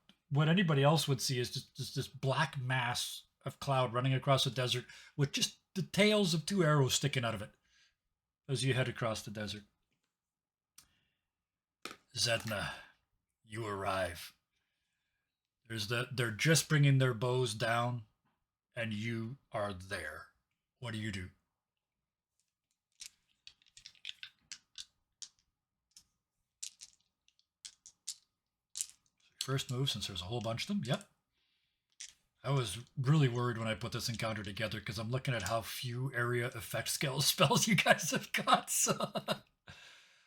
anybody else would see is just this black mass of cloud running across the desert with just the tails of 2 arrows sticking out of it as you head across the desert. Zedna, you arrive. They're just bringing their bows down, and you are there. What do you do? First move, since there's a whole bunch of them. Yep. I was really worried when I put this encounter together because I'm looking at how few area effect skill spells you guys have got. So.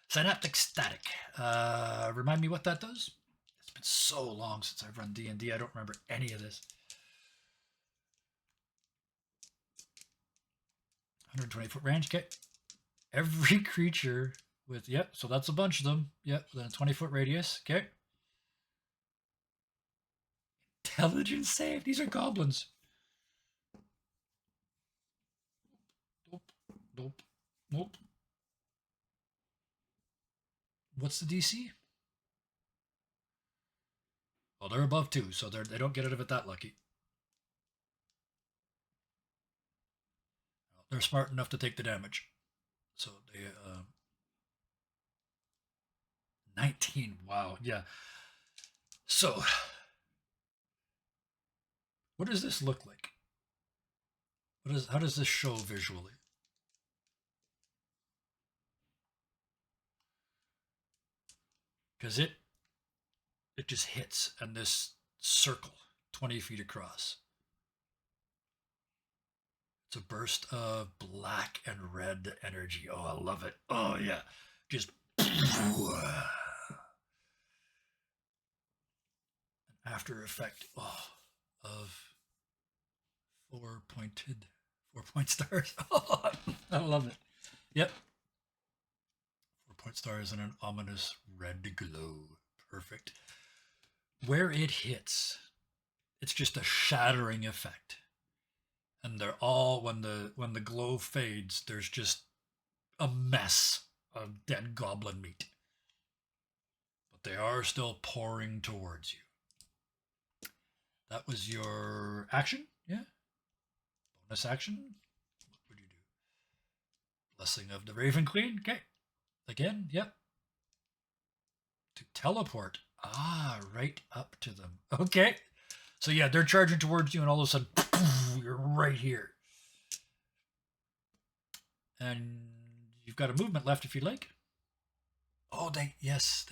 Synaptic Static. Remind me what that does? It's been so long since I've run D&D. I don't remember any of this. 120-foot range. Okay. Every creature with, yep, so that's a bunch of them. Yep, then a 20-foot radius. Okay. Intelligence save. These are goblins. Nope. Nope. Nope. What's the DC? Well, they're above 2, so they don't get out of it that lucky. They're smart enough to take the damage. So they 19. Wow. Yeah. So what does this look like? How does this show visually? Because it just hits and this circle 20 feet across. It's a burst of black and red energy. Oh, I love it. Oh yeah. Just an after effect of 4 point stars. Oh, I love it. Yep. 4 point stars and an ominous red glow. Perfect. Where it hits, it's just a shattering effect. And they're all, when the glow fades, there's just a mess of dead goblin meat. But they are still pouring towards you. That was your action? Yeah? Bonus action? What would you do? Blessing of the Raven Queen? Okay. Again? Yep. To teleport. Ah, right up to them. Okay. So yeah, they're charging towards you and all of a sudden, you're right here. And you've got a movement left if you like. Oh, they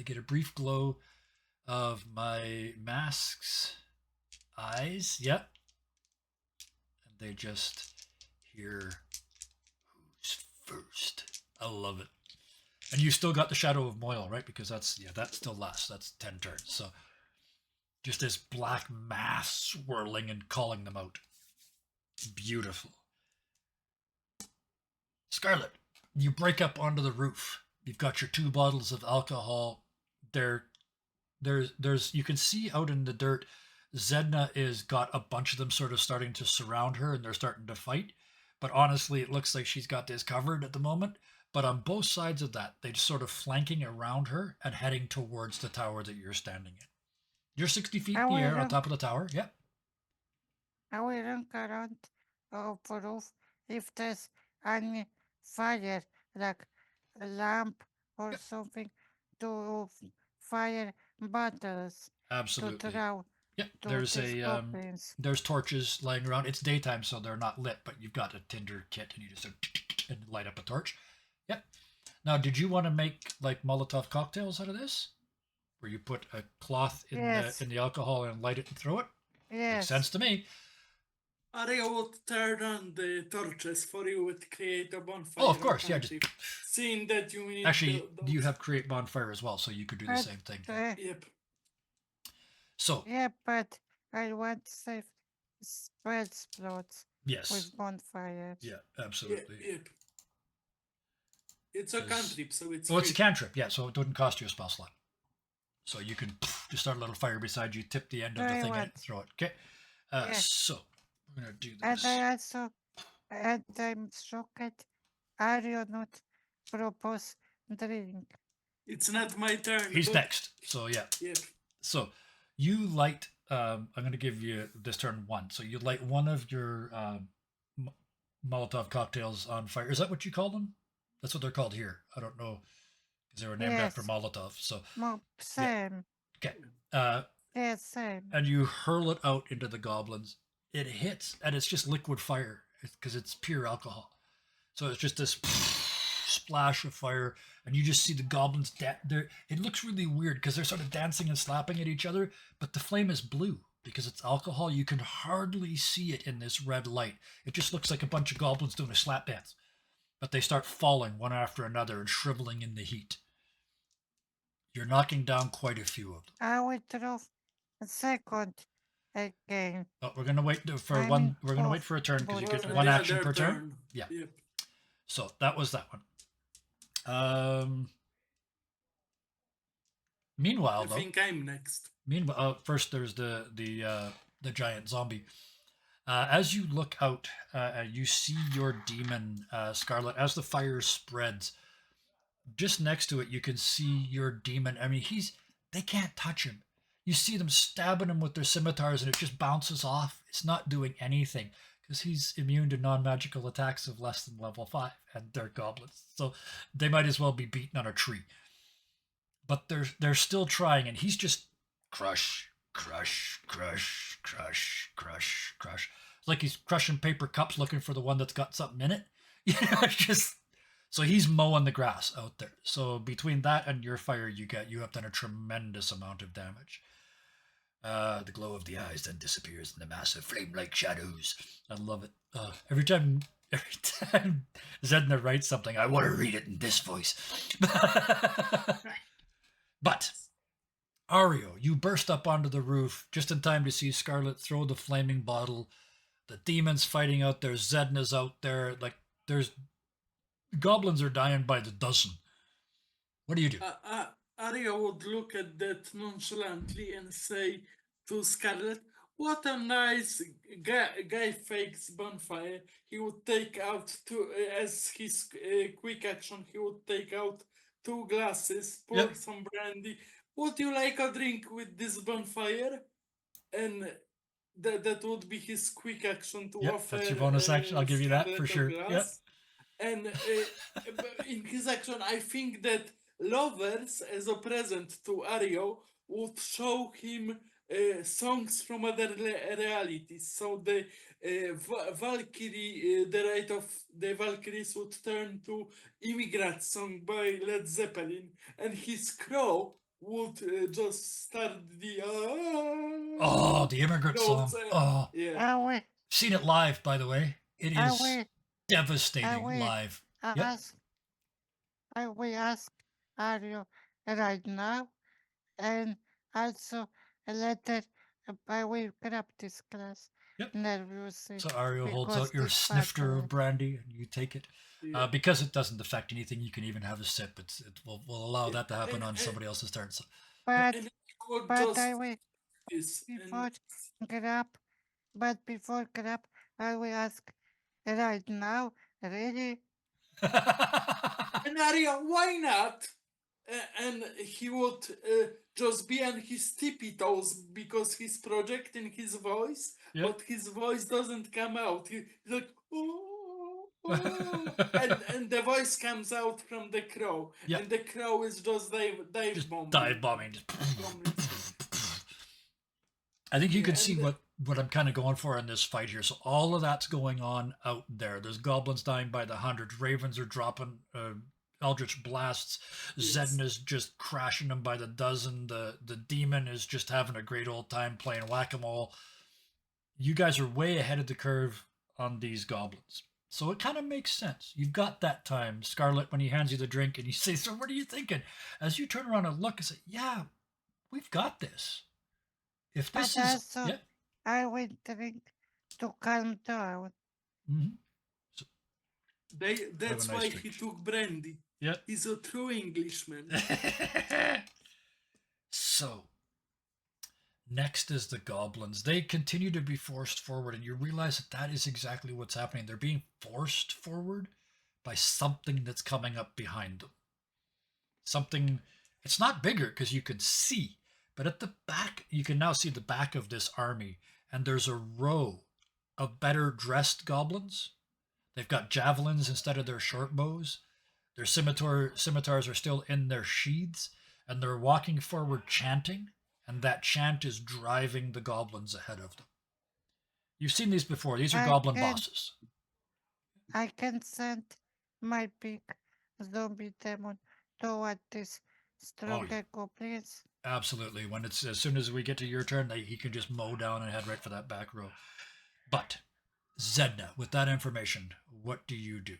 get a brief glow of my mask's eyes. Yep. And they just hear who's first. I love it. And you still got the Shadow of Moil, right? Because that still lasts. That's 10 turns. So just this black mass swirling and calling them out. Beautiful. Scarlet, you break up onto the roof. You've got your 2 bottles of alcohol. There's you can see out in the dirt, Zedna is got a bunch of them sort of starting to surround her and they're starting to fight. But honestly, it looks like she's got this covered at the moment. But on both sides of that, they're sort of flanking around her and heading towards the tower that you're standing in. You're 60 feet in the air on top of the tower. Yep. I will look around the roof if there's any fire, like a lamp or something, to fire bottles Absolutely. to throw. Yep. There's torches lying around. It's daytime, so they're not lit, but you've got a tinder kit and you just and light up a torch. Yep. Now, did you want to make like Molotov cocktails out of this? Where you put a cloth in the alcohol and light it and throw it? Yes. Makes sense to me. Aria will turn on the torches for you to create a bonfire. Oh, of course, yeah. Just seeing that you need. Actually, you have create bonfire as well, so you could do the same thing. Yep. So. Yeah, but I want to save spell slots. Yes. With bonfires. Yeah, absolutely. Yep. It's a cantrip, so it's. Oh, it's a cantrip, yeah. So it doesn't cost you a spell slot. So you can just start a little fire beside you, tip the end of the thing, and throw it. Okay. So we're gonna do this. And I'm shocked. Are you not propose drink? It's not my turn. He's next. So yeah. Yep. So you light. I'm going to give you this turn 1. So you light one of your Molotov cocktails on fire. Is that what you call them? That's what they're called here. I don't know because they were named after Molotov. So same. Yeah. Okay. Yeah, same. And you hurl it out into the goblins. It hits, and it's just liquid fire because it's pure alcohol. So it's just this splash of fire, and you just see the goblins. It looks really weird because they're sort of dancing and slapping at each other, but the flame is blue because it's alcohol. You can hardly see it in this red light. It just looks like a bunch of goblins doing a slap dance, but they start falling one after another and shriveling in the heat. You're knocking down quite a few of them. I withdraw a second again. But we're gonna wait for I'm one. in We're gonna wait off for a turn because you get button. one Their action per turn. turn. Yeah. Yep. So that was that one. Meanwhile, I though, think I'm next. first there's the giant zombie. As you look out, you see your demon, Scarlet. As the fire spreads, just next to it, you can see your demon. I mean, they can't touch him. You see them stabbing him with their scimitars, and it just bounces off. It's not doing anything because he's immune to non-magical attacks of less than level 5, and they're goblins, so they might as well be beaten on a tree. But they're still trying, and he's just crush, crush, crush, crush, crush, crush. It's like he's crushing paper cups looking for the one that's got something in it. You know, it's just so he's mowing the grass out there. So between that and your fire, you have done a tremendous amount of damage. The glow of the eyes then disappears in the massive flame-like shadows. I love it. Every time Zedna writes something, I want to read it in this voice. But Ario, you burst up onto the roof just in time to see Scarlet throw the flaming bottle. The demons fighting out there. Zedna's out there. Like, there's goblins are dying by the dozen. What do you do? Arya would look at that nonchalantly and say to Scarlet, "What a nice guy fakes bonfire." He would take out as his quick action, he would take out 2 glasses, pour some brandy. "Would you like a drink with this bonfire?" And that would be his quick action to offer. That's your bonus action. I'll give you that for sure. Yeah. And in his action, I think that lovers, as a present to Ario, would show him songs from other realities. So the Valkyrie, the Rite of the Valkyries would turn to Immigrant Song by Led Zeppelin, and his crow would just start the the Immigrant Song. yeah. Seen it live, by the way. It is devastating live. I will ask Ario right now, and also a letter. I will grab this glass. Yep. Nervously. So Ario holds out your snifter of brandy, and you take it. Because it doesn't affect anything, you can even have a sip. It will allow that to happen on somebody else's turn. So. But I will before grab, I will ask right now, really? And Arya, why not? And he would just be on his tippy toes because he's projecting his voice, but his voice doesn't come out. He's like, oh, and the voice comes out from the crow, and the crow is just dive bombing. I think you can see what I'm kind of going for in this fight here. So all of that's going on out there. There's goblins dying by the hundreds. Ravens are dropping eldritch blasts. Zedna's just crashing them by the dozen. The demon is just having a great old time playing whack-a-mole. You guys are way ahead of the curve on these goblins. So it kind of makes sense. You've got that time, Scarlet, when he hands you the drink and you say, "So what are you thinking?" As you turn around and look and say, "Yeah, we've got this." If this is... I will drink to calm down. Mm-hmm. So, that's why he took brandy. Yeah. He's a true Englishman. So, next is the goblins. They continue to be forced forward, and you realize that is exactly what's happening. They're being forced forward by something that's coming up behind them. Something, it's not bigger because you can see, but at the back, you can now see the back of this army, and there's a row of better dressed goblins. They've got javelins instead of their short bows. Their scimitars are still in their sheaths, and they're walking forward chanting, and that chant is driving the goblins ahead of them. You've seen these before. These are goblin bosses. I can send my big zombie demon toward this Oh yeah, stronger goblins. absolutely. When it's as soon as we get to your turn, he can just mow down and head right for that back row. But Zedna, with that information, what do you do?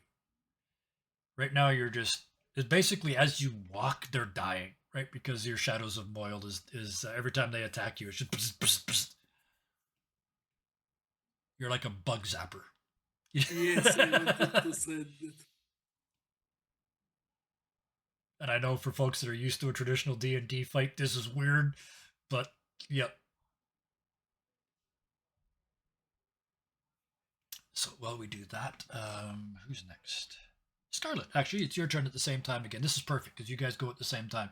Right now, you're just it's basically as you walk, they're dying, right? Because your shadows of Moil is every time they attack you, it's just pss, pss, pss. You're like a bug zapper. Yes, I wanted to say that. And I know for folks that are used to a traditional D&D fight, this is weird, but yep. So while we do that, who's next? Scarlet. Actually, it's your turn at the same time again. This is perfect because you guys go at the same time.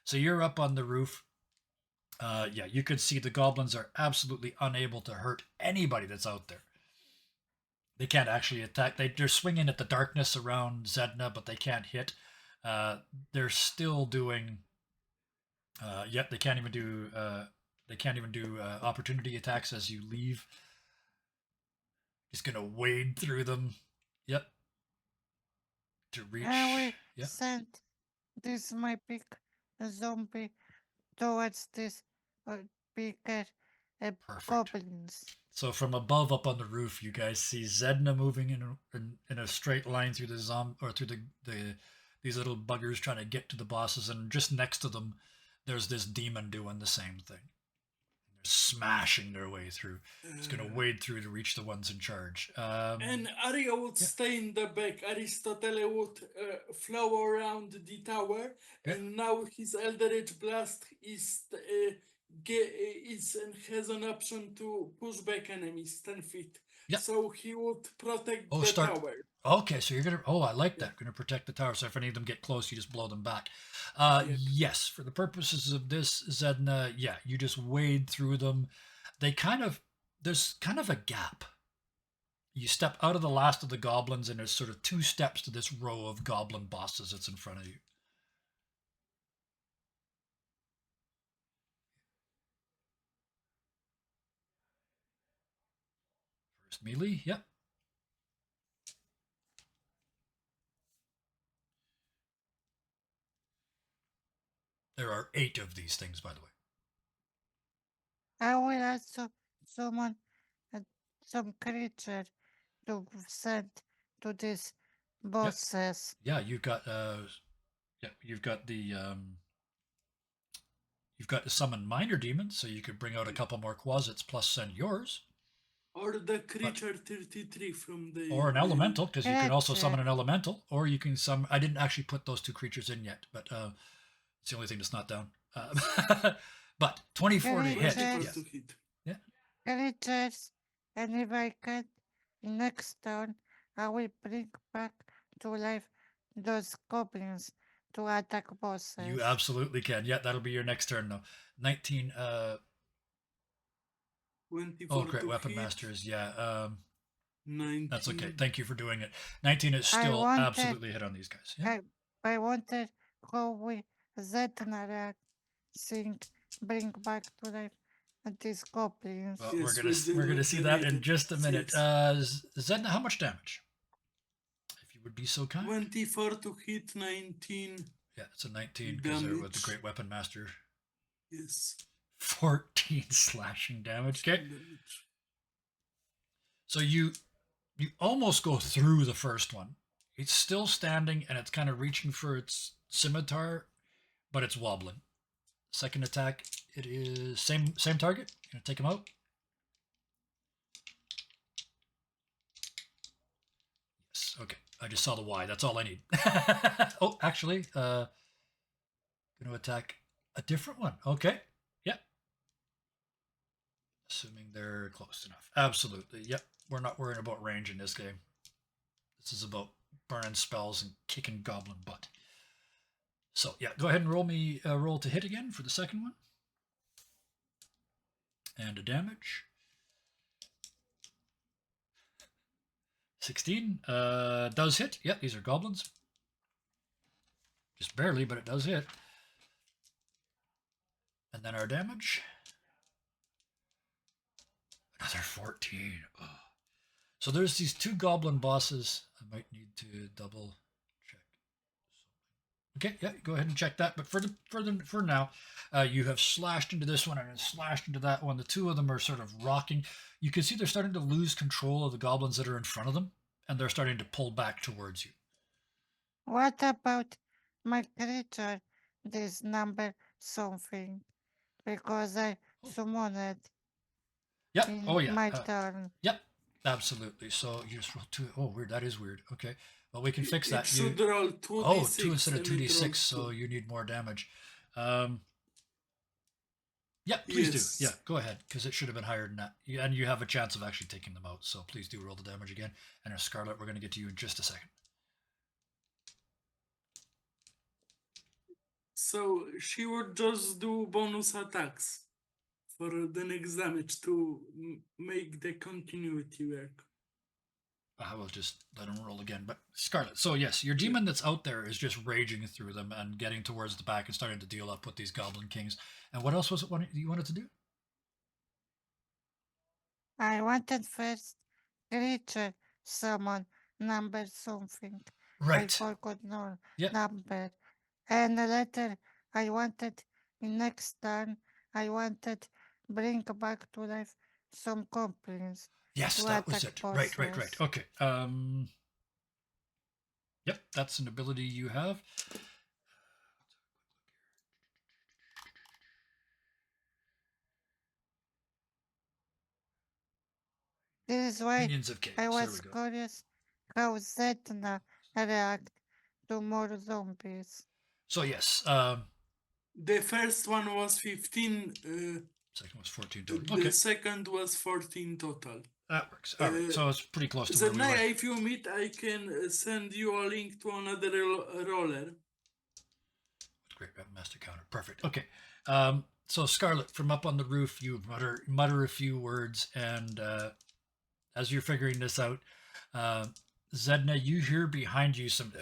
So you're up on the roof. Yeah, you can see the goblins are absolutely unable to hurt anybody that's out there. They can't actually attack. They're swinging at the darkness around Zedna, but they can't hit. They're still doing. Yep, they can't even do. They can't even do opportunity attacks as you leave. Just gonna wade through them. Yep. To reach. I will Yep. send this my big zombie towards this bigger Perfect. goblins. So from above, up on the roof, you guys see Zedna moving in a straight line through the or through the these little buggers trying to get to the bosses, and just next to them, there's this demon doing the same thing. They're smashing their way through. It's gonna wade through to reach the ones in charge. And Arya would stay in the back. Aristotle would flow around the tower, and now his Eldritch Blast is and has an option to push back enemies 10 feet. Yep. So he would protect Oh, the start. tower. Okay, so you're gonna. Oh, I like that. Gonna protect the tower. So if any of them get close, you just blow them back. Yep. Yes, for the purposes of this, Zedna, yeah, you just wade through them. They kind of there's kind of a gap. You step out of the last of the goblins, and there's sort of 2 steps to this row of goblin bosses that's in front of you. First melee, yep. There are 8 of these things, by the way. I will also summon some creature to send to these bosses. Yeah, you've got you've got to summon minor demons, so you could bring out a couple more quasits plus send yours. Or the creature 33 from the. Or an elemental, because you can also Creature. summon an elemental, or you can summon. I didn't actually put those 2 creatures in yet, but it's the only thing that's not down. But 24 to hit. Creatures. Yeah. To hit. Yeah. Creatures, and if I can, next turn I will bring back to life those goblins to attack bosses. You absolutely can. Yeah, that'll be your next turn though. 19 24 great to weapon hit. masters. Yeah. 19. That's okay. Thank you for doing it. 19 is still absolutely hit on these guys. Yeah. I wanted how we Zetnarak thing bring back to life these goblins. Well, Yes, we're gonna see that in just a minute. yes. Zedna, how much damage? If you would be so kind. 24 to hit, 19. Yeah, it's a 19 because they're with the Damage. great weapon master. Yes. 14 slashing damage. Okay. Damage. So you almost go through the first one. It's still standing and it's kind of reaching for its scimitar, but it's wobbling. Second attack, it is same target. Gonna take him out. Yes. Okay. I just saw the Y. That's all I need. Oh, actually, gonna attack a different one. Okay. Yep. Assuming they're close enough. Absolutely. Yep. We're not worrying about range in this game. This is about burning spells and kicking goblin butt. So yeah, go ahead and roll me roll to hit again for the second one. And a damage. 16 does hit. Yeah, these are goblins. Just barely, but it does hit. And then our damage. Another 14. Oh. So there's these 2 goblin bosses. I might need to double check. Okay, yeah, go ahead and check that. But for now, you have slashed into this one and then slashed into that one. The two of them are sort of rocking. You can see they're starting to lose control of the goblins that are in front of them, and they're starting to pull back towards you. What about my creature? This number something. Because I Oh, summoned it yep. Oh in yeah. my turn. Yep. Absolutely. So you just roll two. Oh, weird. That is weird. Okay. Well, we can fix It that. You should roll two 2d6 instead of and two d it six, rolls so 2. you need more damage. Yeah, please do. Yeah, Yes. go ahead, because it should have been higher than that. And you have a chance of actually taking them out, so please do roll the damage again. And Scarlet, we're going to get to you in just a second. So she would just do bonus attacks for the next damage to make the continuity work. I will just let him roll again. But Scarlet, so yes, your demon that's out there is just raging through them and getting towards the back and starting to deal up with these goblin kings. And what else was it you wanted to do? I wanted first creature summon number something. I Right. forgot no Yep. number. And later I wanted in next turn I wanted bring back to life some goblins Yes, to that was attack it. Right. bosses. Okay. Yep, that's an ability you have. This is why Minions of I Chaos. There we was go. curious how Zetna react to more zombies. So yes, The first one was 15, second was 14 total. the Okay, second was 14 total. that works. All right, so it's pretty close to where we were. Zanaya, if you meet, I can send you a link to another roller. Great master counter. Perfect. Okay. So Scarlet, from up on the roof, you mutter a few words, and as you're figuring this out, Zedna, you hear behind you some.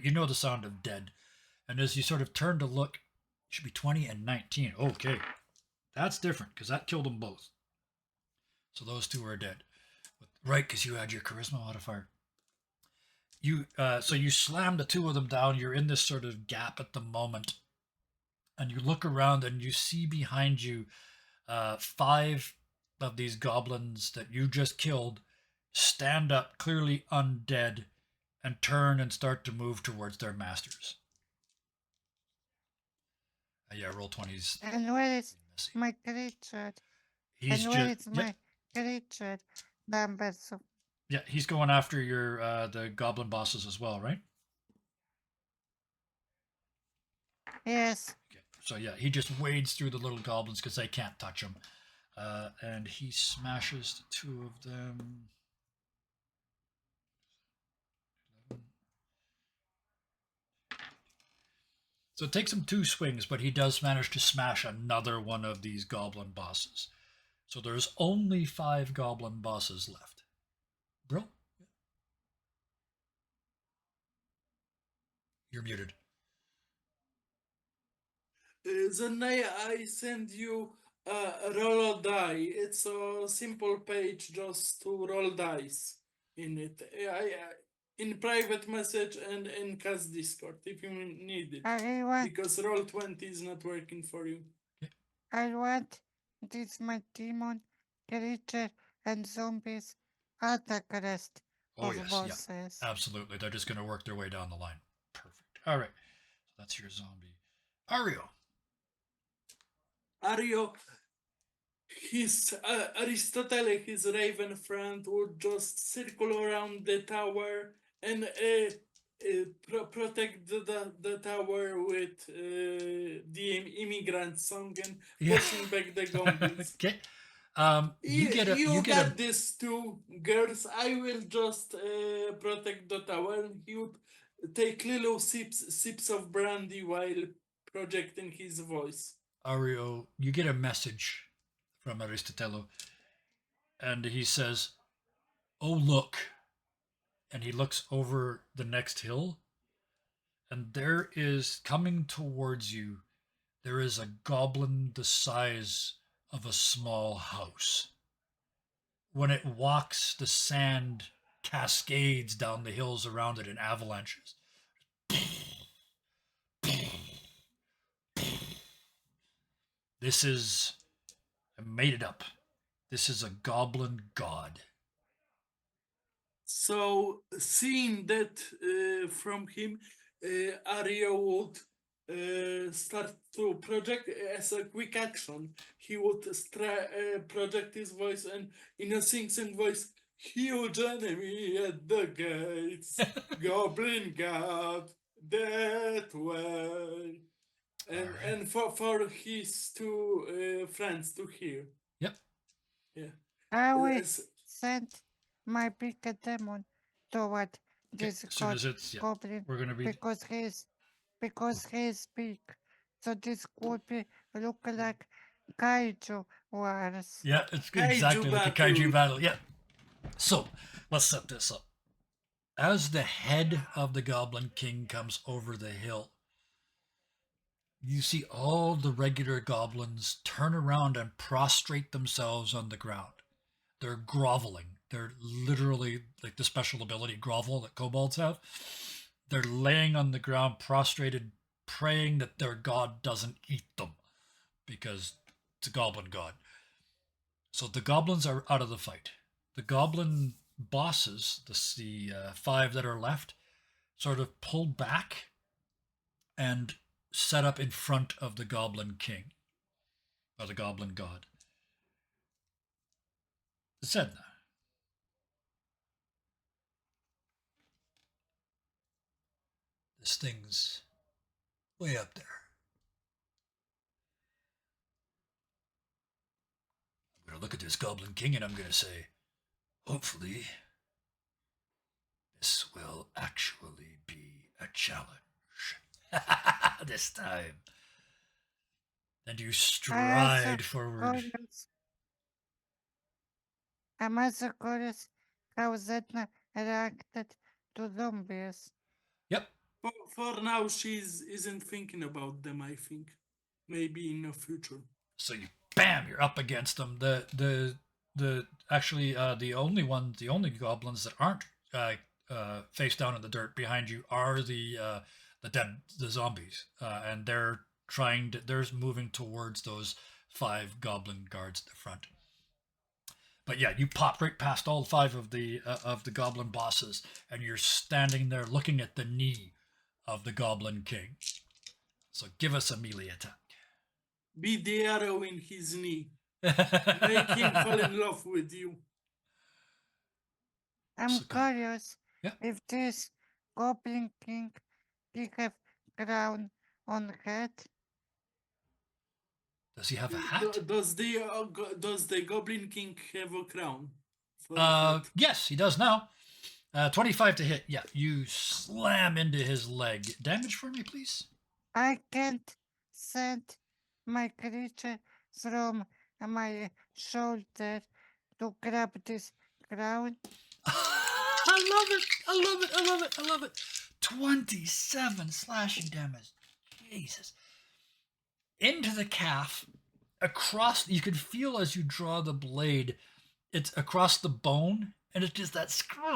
You know the sound of dead, and as you sort of turn to look, it should be 20 and 19. Okay, that's different because that killed them both. So those two are dead, right? Because you had your charisma modifier. So you slam the two of them down. You're in this sort of gap at the moment, and you look around and you see behind you 5 of these goblins that you just killed stand up, clearly undead, and turn and start to move towards their masters. Yeah, roll 20s. And where is my creature? He's and where just is my creature number? yeah, he's going after your the goblin bosses as well, right? Yes. Okay. So yeah, he just wades through the little goblins because they can't touch him, and he smashes the 2 of them. So it takes him 2 swings, but he does manage to smash another one of these goblin bosses. So there's only 5 goblin bosses left. Bro? You're muted. Zanaya, I send you a roll of die. It's a simple page just to roll dice in it. In private message and in cast Discord if you need it. Because Roll20 is not working for you. I want this my demon creature and zombies attack rest of bosses. Yeah, absolutely. They're just going to work their way down the line. Perfect. All right. So that's your zombie. Ario. Aristotle, his raven friend, would just circle around the tower and protect the tower with the immigrant song and pushing back the goblins. Okay. You got this too, girls. I will just protect the tower. He would take little sips of brandy while projecting his voice. Ario, you get a message from Aristotelo, and he says, "Oh, look." And he looks over the next hill, and there is coming towards you, there is a goblin the size of a small house. When it walks, the sand cascades down the hills around it in avalanches. This is, I made it up. This is a goblin god. So, seeing that from him, Arya would start to project as a quick action. He would project his voice and in a sing voice, huge enemy at the gates, goblin god, that way. And All right. and for his two friends to hear. Yep. Yeah. I will As send my big demon toward Okay. this As soon god as it's, yeah, goblin we're going to read. because he's big. So this could be look like kaiju wars. Yeah, it's kaiju exactly like a kaiju battle. battle. Yeah. So let's set this up. As the head of the Goblin King comes over the hill, you see all the regular goblins turn around and prostrate themselves on the ground. They're groveling. They're literally like the special ability grovel that kobolds have. They're laying on the ground, prostrated, praying that their god doesn't eat them because it's a goblin god. So the goblins are out of the fight. The goblin bosses, the five that are left, sort of pull back and set up in front of the goblin king, or the goblin god. Sedna. This thing's way up there. I'm going to look at this goblin king and I'm going to say, hopefully, this will actually be a challenge. This time. And you stride forward. I'm also curious how Zetna reacted to zombies. Yep. For now, she's isn't thinking about them. I think maybe in the future. So you, bam, you're up against them. The actually the only goblins that aren't face down in the dirt behind you are the zombies, and they're moving towards those five goblin guards at the front. But yeah, you pop right past all five of the goblin bosses, and you're standing there looking at the knee of the goblin king. So give us a melee attack. Be the arrow in his knee. Make him fall in love with you. I'm curious if this goblin king he have crown on head. Does he have a hat? Does the goblin king have a crown? Yes, he does now. 25 to hit. Yeah, you slam into his leg. Damage for me, please. I can't send my creature from my shoulder to grab this crown. I love it. I love it. I love it. I love it. 27 slashing damage. Jesus. Into the calf, across, you can feel as you draw the blade, it's across the bone, and it's just that skronk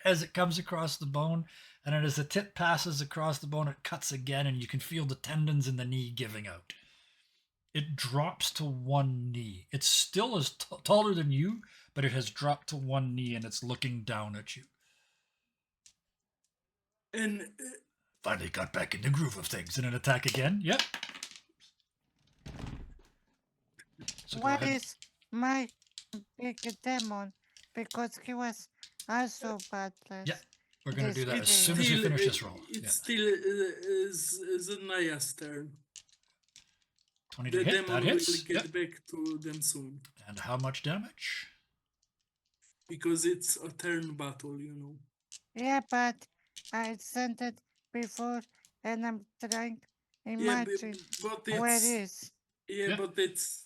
as it comes across the bone. And then as the tip passes across the bone, it cuts again, and you can feel the tendons in the knee giving out. It drops to one knee. It's still as taller than you, but it has dropped to one knee, and it's looking down at you. And finally got back in the groove of things. And an attack again. Yep. So what is my big demon? Because he was also badless. Yeah. We're going to do that as soon as we finish this roll. It's still Naya's turn. 20 to hit. That hits. Will get back to them soon. And how much damage? Because it's a turn battle, you know. Yeah, but I sent it before, and I'm trying to imagine where it is. Yeah, but it's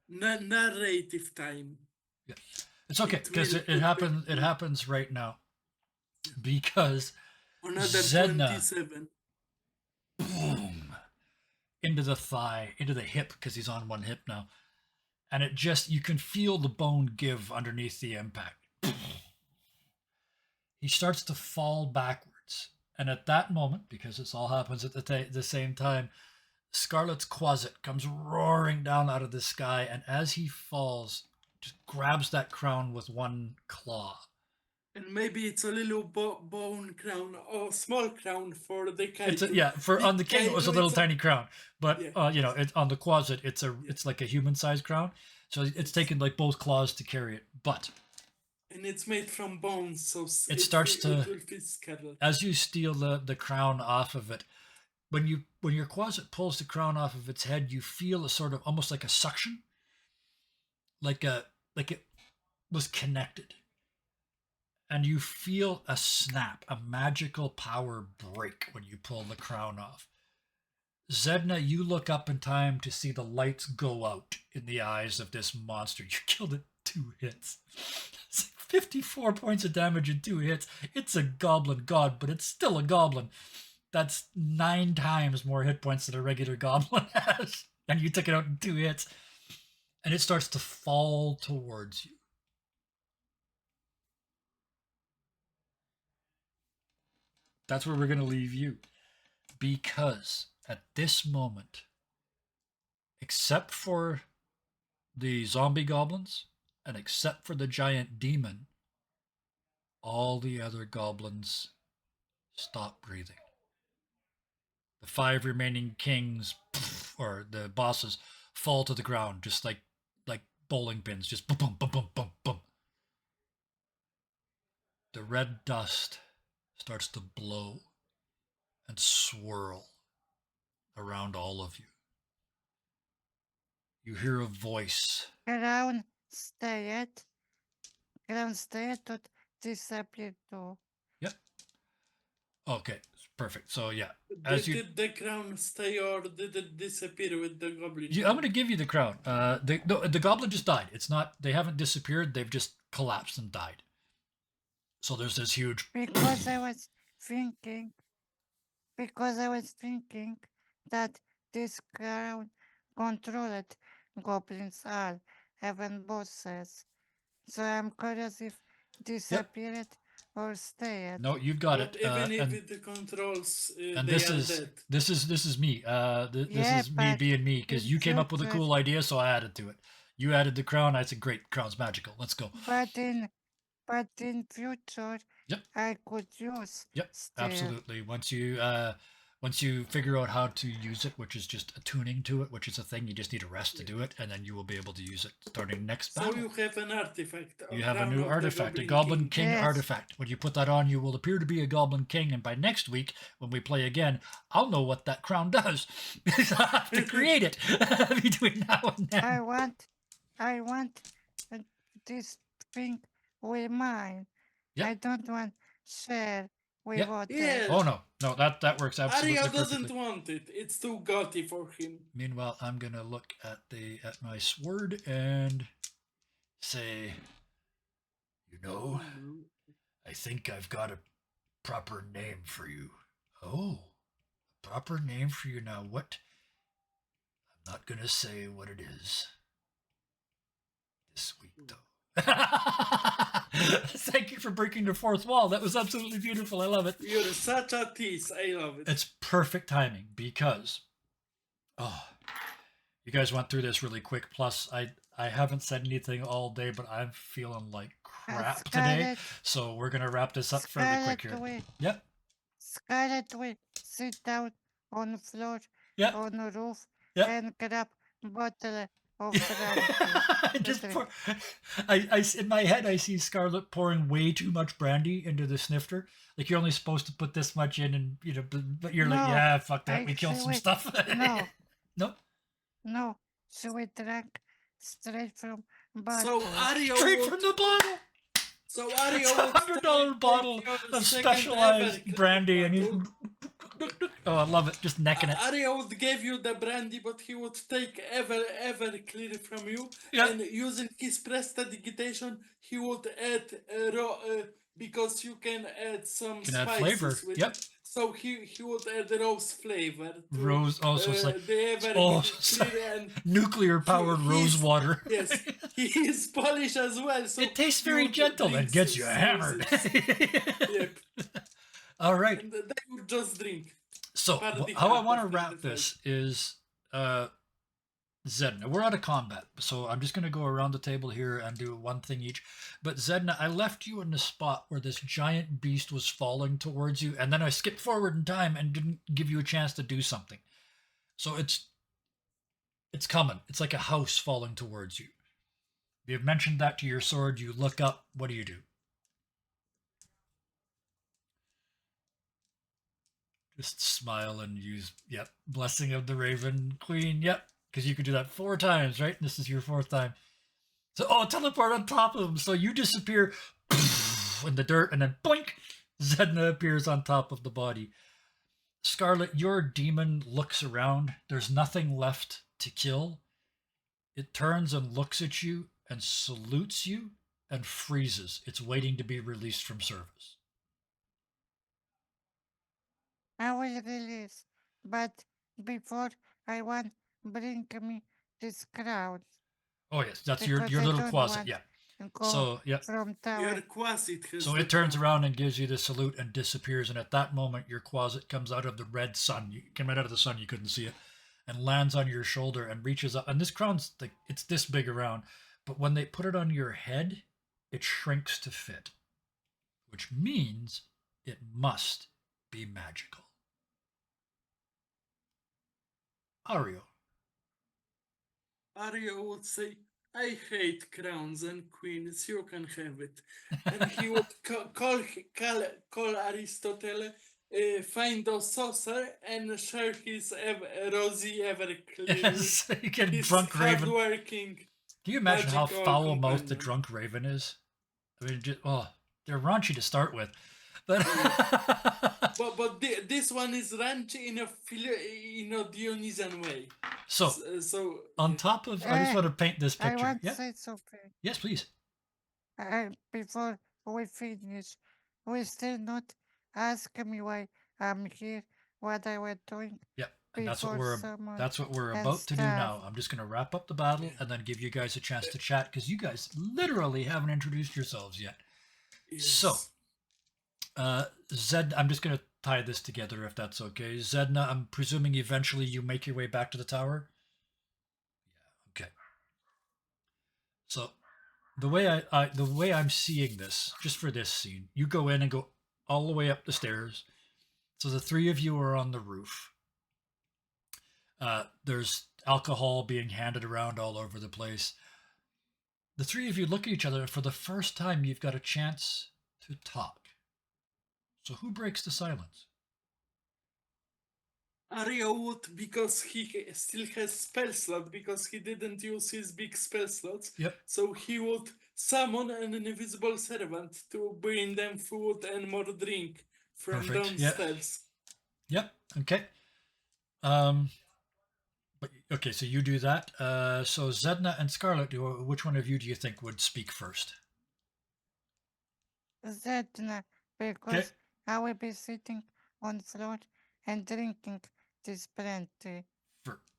narrative time. Yeah, it's okay because it happens. It happens right now because another Zedna, 27. Boom, into the thigh, into the hip because he's on one hip now, and it just you can feel the bone give underneath the impact. He starts to fall backwards. And at that moment, because this all happens at the same time, Scarlet's Quasit comes roaring down out of the sky, and as he falls, just grabs that crown with one claw. And maybe it's a little bone crown or small crown for the Kaiju. On the king it was a little tiny crown, but Yeah. it's on the Quasit it's like a human-sized crown, so it's taken like both claws to carry it. But And it's made from bones, so it starts to, it will fit Scarlet. as you steal the crown off of it, when your Quasit pulls the crown off of its head, you feel a sort of almost like a suction, like it was connected. And you feel a snap, a magical power break when you pull the crown off. Zedna, you look up in time to see the lights go out in the eyes of this monster. You killed it 2 hits. It's like 54 points of damage in 2 hits. It's a goblin god, but it's still a goblin. That's 9 times more hit points than a regular goblin has. And you took it out in 2 hits. And it starts to fall towards you. That's where we're going to leave you. Because at this moment, except for the zombie goblins and except for the giant demon, all the other goblins stop breathing. The 5 remaining kings, or the bosses, fall to the ground just like bowling pins, just boom, boom, boom, boom, boom, boom. The red dust starts to blow and swirl around all of you. You hear a voice. Crown stayed or disappeared too. Yep. Okay, perfect. So yeah, Did the crown stay or did it disappear with the goblin? I'm going to give you the crown. The goblin just died. It's not. They haven't disappeared. They've just collapsed and died. So there's this huge. Because I was thinking that this crown controlled goblins all, even bosses. So I'm curious if disappeared or stayed. No, you've got But it. even if it controls, And they this are is dead. this is me. This Yeah, is me but being me because you came up with a it's cool idea, so I added to it. You added the crown. I said, "Great, crown's magical. Let's go." But in future, Yep. I could use. Yep, stare. absolutely. Once you figure out how to use it, which is just attuning to it, which is a thing, you just need a rest to do it, and then you will be able to use it starting next battle. So you have an artifact. You have a new artifact, a Goblin King Yes. artifact. When you put that on, you will appear to be a Goblin King, and by next week, when we play again, I'll know what that crown does because I have to create it between now and then. I want this thing with mine. Yep. I don't want share with Yep. others. Yeah. Oh no, that works absolutely Ario perfectly. doesn't want it. It's too gaudy for him. Meanwhile, I'm gonna look at my sword and say, I think I've got a proper name for you. Oh, a proper name for you now. What? I'm not gonna say what it is this week, though. Thank you for breaking the fourth wall. That was absolutely beautiful. I love it. You're such a tease. I love it. It's perfect timing because, you guys went through this really quick. Plus, I haven't said anything all day, but I'm feeling like crap today. So we're gonna wrap this up fairly quick here. Yep. Scarlet will sit down on the floor, Yep. on the roof, Yep. and grab bottle of brandy. Just in my head, I see Scarlet pouring way too much brandy into the snifter. Like you're only supposed to put this much in, and but you're like, No, yeah, fuck that. We killed some actually, stuff. No, No. no. So we drank straight from bottle. So Ario Straight would- from the bottle. So Ario It's a $100 bottle of specialized brandy, and he's. Oh, I love it. Just necking it. Ario would give you the brandy, but he would take ever clear from you. Yeah. And using his prestidigitation, he would add raw because you can add some Can add spices flavor. with Yep. it. So he would add rose flavor. To, Rose. Oh, so it's like the ever it's like clear and nuclear powered He's- rose water. yes, he is Polish as well. So It tastes he very would gentle drink and gets you some hammered. Yep. All right. And they would just drink. So Pardon the how I pun, want to pardon wrap the this is Zedna, we're out of combat, so I'm just going to go around the table here and do one thing each. But Zedna, I left you in the spot where this giant beast was falling towards you, and then I skipped forward in time and didn't give you a chance to do something. So it's coming. It's like a house falling towards you. You've mentioned that to your sword. You look up. What do you do? Just smile and use, yep, Blessing of the Raven Queen, yep, because you can do that 4 times, right? This is your 4th time. So, oh, teleport on top of him. So you disappear in the dirt, and then boink, Zedna appears on top of the body. Scarlet, your demon looks around. There's nothing left to kill. It turns and looks at you and salutes you and freezes. It's waiting to be released from service. I will release, but before I want bring me this crowd Oh yes, that's your because I little don't quasit. want Yeah. to go So yeah. from Your tower. quasit has So the it turns crown. around and gives you the salute and disappears. And at that moment, your quasit comes out of the red sun. You came right out of the sun. You couldn't see it, and lands on your shoulder and reaches up. And this crown's like it's this big around, but when they put it on your head, it shrinks to fit, which means it must be magical. Ario. Arya would say, I hate crowns and queens, you can have it. And he would call Aristotle, find a saucer and share his rosy Everclear Yes, with you get his drunk raven. hardworking Can you imagine how magical foul mouthed the companion. drunk raven is? I mean, just, oh, they're raunchy to start with, but But this one is ranchy in a Dionysian way. so So on top of, I just want to paint this I picture. want to Yeah, say something. yes, please. Before we finish, we still not ask me why I'm here, what I was doing Yeah, and before someone that's what we're and about to do stuff. now. I'm just going to wrap up the battle and then give you guys a chance to chat because you guys literally haven't introduced yourselves yet. So, yes. Zed, I'm just going to tie this together if that's okay. Zedna, I'm presuming eventually you make your way back to the tower. Yeah. Okay. So the way I'm seeing this, just for this scene, you go in and go all the way up the stairs. So the 3 of you are on the roof. There's alcohol being handed around all over the place. The 3 of you look at each other, and for the first time, you've got a chance to talk. So who breaks the silence? Arya would, because he still has spell slot, because he didn't use his big spell slots. Yep. So he would summon an invisible servant to bring them food and more drink from Perfect. downstairs. Yep. Okay. But okay, so you do that. So Zedna and Scarlet, which one of you do you think would speak first? Zedna, because I will be sitting on the floor and drinking this brandy.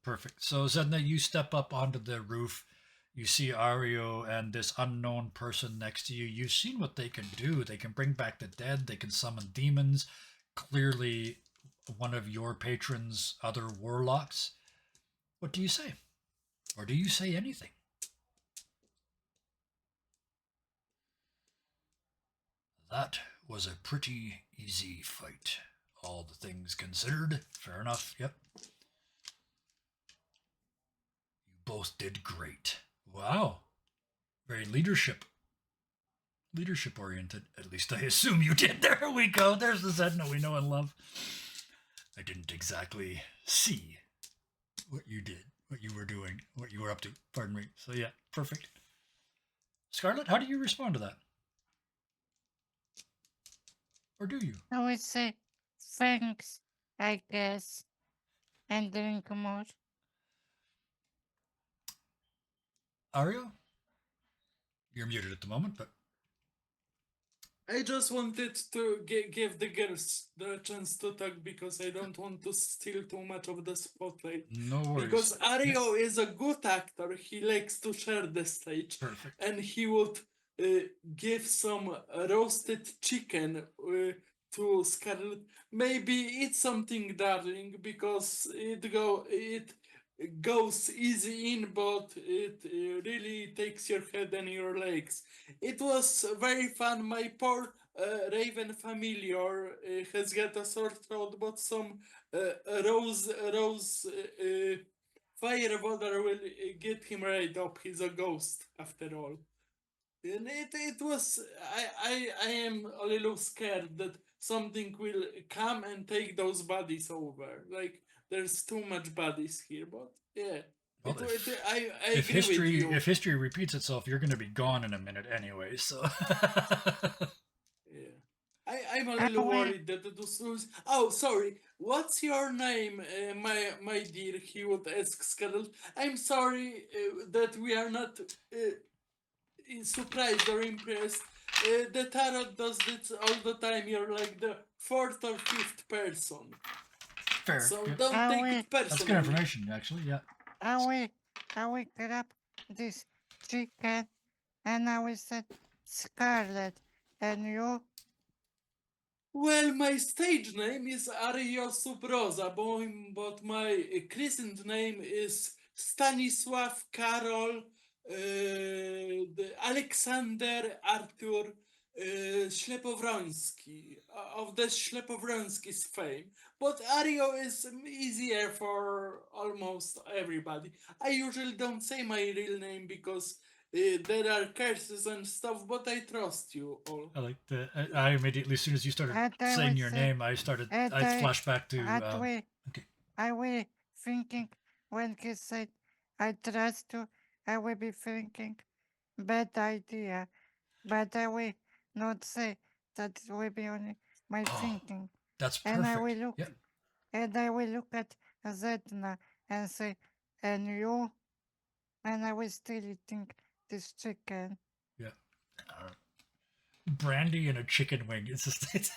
Perfect. So Zedna, you step up onto the roof. You see Ario and this unknown person next to you. You've seen what they can do. They can bring back the dead. They can summon demons. Clearly, one of your patrons' other warlocks. What do you say? Or do you say anything? That was a pretty easy fight, all the things considered. Fair enough, yep. You both did great. Wow. Very leadership oriented. At least I assume you did. There we go. There's the Zedna we know and love. I didn't exactly see what you did, what you were doing, what you were up to. Pardon me. So yeah, perfect. Scarlet, how do you respond to that? Or do you? I will say thanks, I guess, and drink more. Ario? You're muted at the moment, but I just wanted to give the girls the chance to talk because I don't want to steal too much of the spotlight. no worries. Because Ario is a good actor, he likes to share the stage. Perfect. And he would give some roasted chicken to Scarlet. Maybe eat something, darling, because it goes easy in, but it really takes your head and your legs. It was very fun. My poor raven familiar has got a sore throat, but some rose fire water will get him right up. He's a ghost after all. And it was I am a little scared that something will come and take those bodies over. Like there's too much bodies here, but yeah. Well, I if agree with history you. if history repeats itself, you're going to be gone in a minute anyway. So Yeah. I'm a I little will. worried that it was. Oh, sorry. What's your name, my dear? He would ask Scarlet. I'm sorry that we are not surprised or impressed. The tarot does this all the time. You're like the fourth or fifth person, fair. so Yeah, don't I take will. it that's good personally. information, actually. Yeah. I will. I will grab this chicken and I will say Scarlet. And you? Well, my stage name is Ario Subroza, but my christened name is Stanisław Karol Aleksander Artur Ślepowroński, of the Ślepowroński's fame. But Ario is easier for almost everybody. I usually don't say my real name because there are curses and stuff, but I trust you all. I like the. I immediately, as soon as you started And I will saying your say, name, I started. and I I, flashed back to. and Okay. I will thinking when he said, I trust you, I will be thinking, bad idea, but I will not say that it will be only my Oh, thinking. that's And I will perfect. look, Yep. and I will look at Zetna and say, and you? And I will still eating this chicken. Yeah. Uh, Brandy and a chicken wing. It's just. It's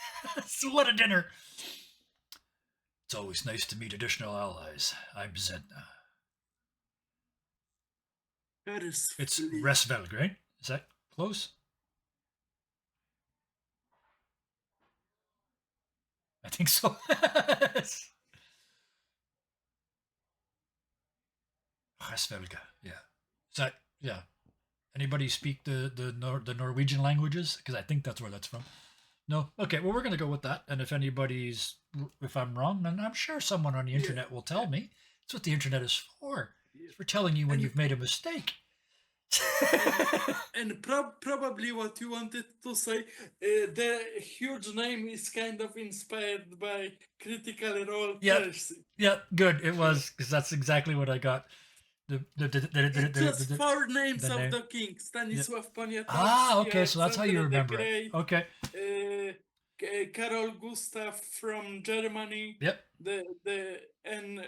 what a dinner. It's always nice to meet additional allies. I'm Zedna. It's Curse Resvelg, right? Is that close? I think so. Resvelga. Yeah. Is that yeah? Anybody speak the Norwegian languages? Because I think that's where that's from. No. Okay. Well, we're gonna go with that. And if I'm wrong, then I'm sure someone on the Yeah. internet will tell me. That's what the internet is for. It's for telling you when And- you've made a mistake. And probably what you wanted to say, the huge name is kind of inspired by Critical Role Yep. Percy. Yeah, good. It was because that's exactly what I got. It's just four names the of name. the king: Stanisław Poniatowski, Ah, okay. So that's how you Alexander the remember it. Great, Okay. Karol Gustav from Germany, Yep. and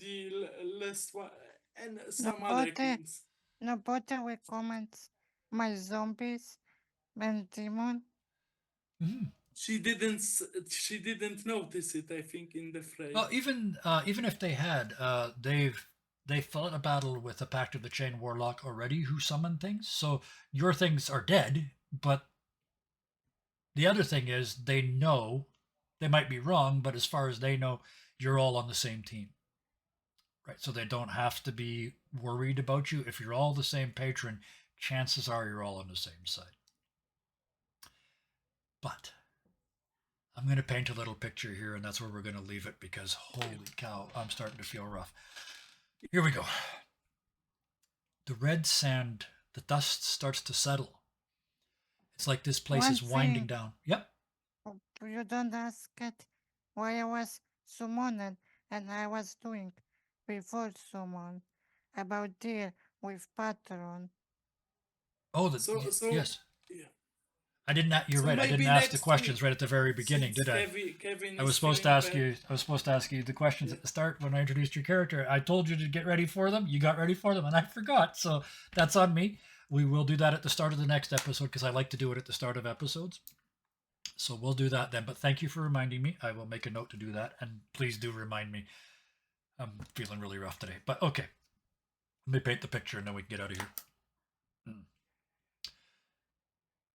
the last one, and some other Nobody, kings. nobody will comment my zombies and demon. Mhm. She didn't notice it. I think in the fray. Well, even if they had, they fought a battle with the Pact of the Chain Warlock already, who summoned things. So your things are dead, but the other thing is they know they might be wrong, but as far as they know, you're all on the same team, right? So they don't have to be worried about you. If you're all the same patron, chances are you're all on the same side. But I'm going to paint a little picture here, and that's where we're going to leave it because holy cow, I'm starting to feel rough. Here we go. The red sand, the dust starts to settle. It's like this place is winding thing, down. Yep. you don't ask it why I was summoned and I was doing before summon about deal with patron. Oh, yes. Yeah. I didn't. You're So right. I didn't maybe ask the next questions week, right at the very beginning, since did I? Kevin I was is supposed to feeling ask bad. you. I was supposed to ask you the questions Yeah. at the start when I introduced your character. I told you to get ready for them. You got ready for them, and I forgot. So that's on me. We will do that at the start of the next episode because I like to do it at the start of episodes. So we'll do that then. But thank you for reminding me. I will make a note to do that, and please do remind me. I'm feeling really rough today, but okay. Let me paint the picture, and then we can get out of here.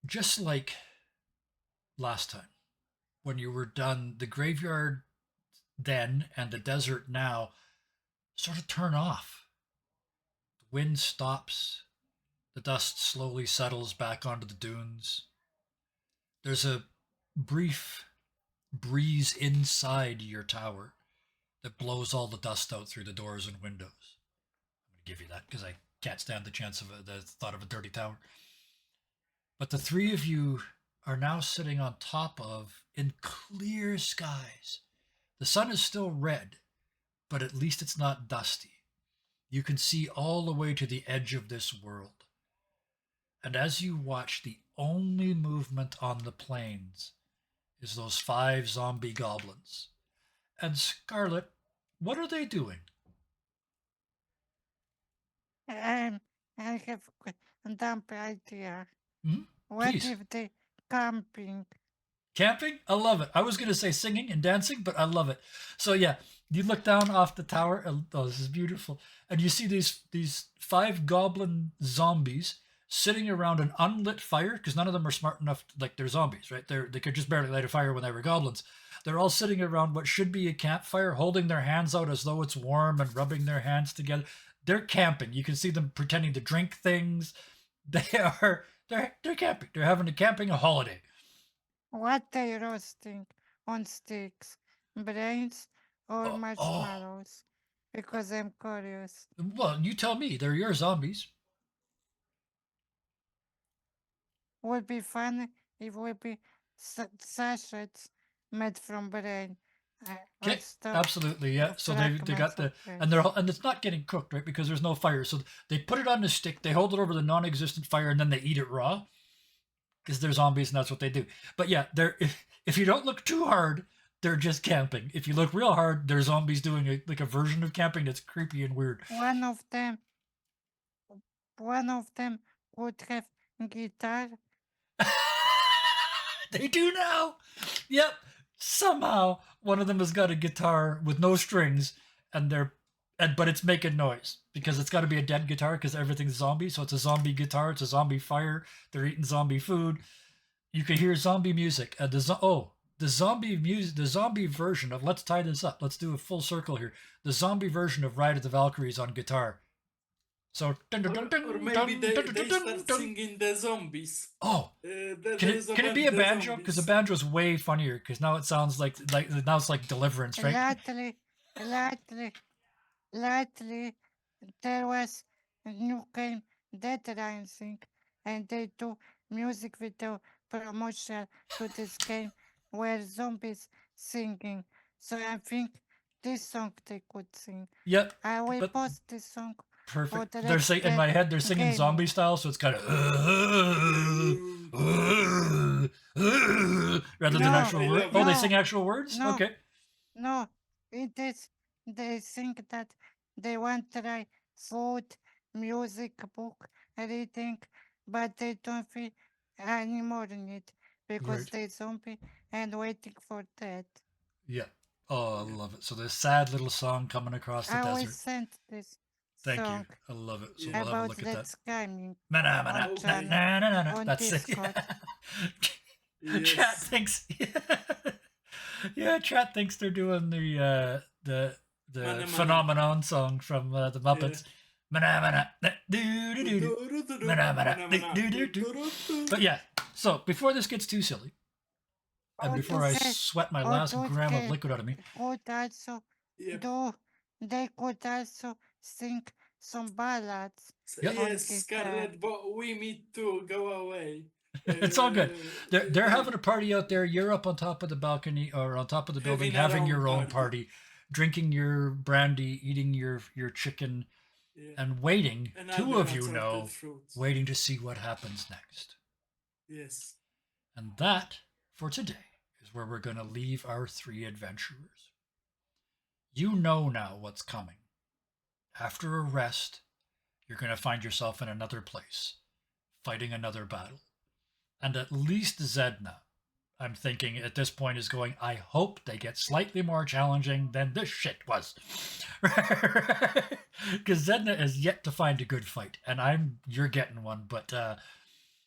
Just like last time, when you were done, the graveyard then and the desert now sort of turn off. The wind stops. The dust slowly settles back onto the dunes. There's a brief breeze inside your tower that blows all the dust out through the doors and windows. I'm going to give you that because I can't stand the chance of the thought of a dirty tower. But the three of you are now sitting on top of in clear skies. The sun is still red, but at least it's not dusty. You can see all the way to the edge of this world. And as you watch, the only movement on the plains is those 5 zombie goblins. And Scarlet, what are they doing? I have a dumb idea. Hmm? What Please. if they camping? Camping? I love it. I was going to say singing and dancing, but I love it. So yeah, you look down off the tower. And, oh, this is beautiful. And you see these 5 goblin zombies sitting around an unlit fire because none of them are smart enough. Like they're zombies, right? They could just barely light a fire when they were goblins. They're all sitting around what should be a campfire, holding their hands out as though it's warm and rubbing their hands together. They're camping. You can see them pretending to drink things. They're camping. They're having a holiday. What they roasting on sticks? Brains or Oh, marshmallows? Because I'm curious. well, you tell me. They're your zombies. Would be fun if would be sachets made from brain. Okay, absolutely, yeah. So they got the and it's not getting cooked, right? Because there's no fire. So they put it on the stick, they hold it over the non-existent fire, and then they eat it raw. Because they're zombies and that's what they do. But yeah, they're if you don't look too hard, they're just camping. If you look real hard, they're zombies doing a version of camping that's creepy and weird. One of them would have guitar. They do now. Yep. Somehow one of them has got a guitar with no strings, but it's making noise because it's got to be a dead guitar because everything's zombie. So it's a zombie guitar. It's a zombie fire. They're eating zombie food. You can hear zombie music. The zombie music, the zombie version of let's tie this up. Let's do a full circle here. The zombie version of Ride of the Valkyries on guitar. So or maybe they start singing the zombies. Oh, can it be a banjo? Because a banjo is way funnier. Because now it sounds like now it's like Deliverance, right? Lately, there was a new game Dead Rising, and they do music video promotion to this game where zombies singing. So I think this song they could sing. Yep. I will post this song. Perfect. They're saying in my head they're singing zombie style, so it's kind of rather than actual words. Oh, they sing actual words. No, okay. No, it is. They think that they want to write food, music, book, reading, but they don't feel anymore in it because they're zombie and waiting for that. Yeah. Oh, I love it. So there's sad little song coming across the desert. I always sent this. Thank you. I love it. So we'll have a look at that. Scamming That's it. Yes. Chat thinks. Yeah, chat thinks they're doing the phenomenon song from the Muppets. But yeah, so before this gets too silly, and before I sweat my last gram of liquid out of me, they could also sing some ballads. Yes, Scarlet, but we need to go away. It's all good. They're having a party out there. You're up on top of the balcony or on top of the building, having your own party, drinking your brandy, eating your chicken, and waiting. And 2 of you know, waiting to see what happens next. Yes. And that, for today, is where we're going to leave our 3 adventurers. You know now what's coming. After a rest, you're going to find yourself in another place, fighting another battle. And at least Zedna, I'm thinking at this point, is going, I hope they get slightly more challenging than this shit was. Because Zedna is yet to find a good fight. And you're getting one, but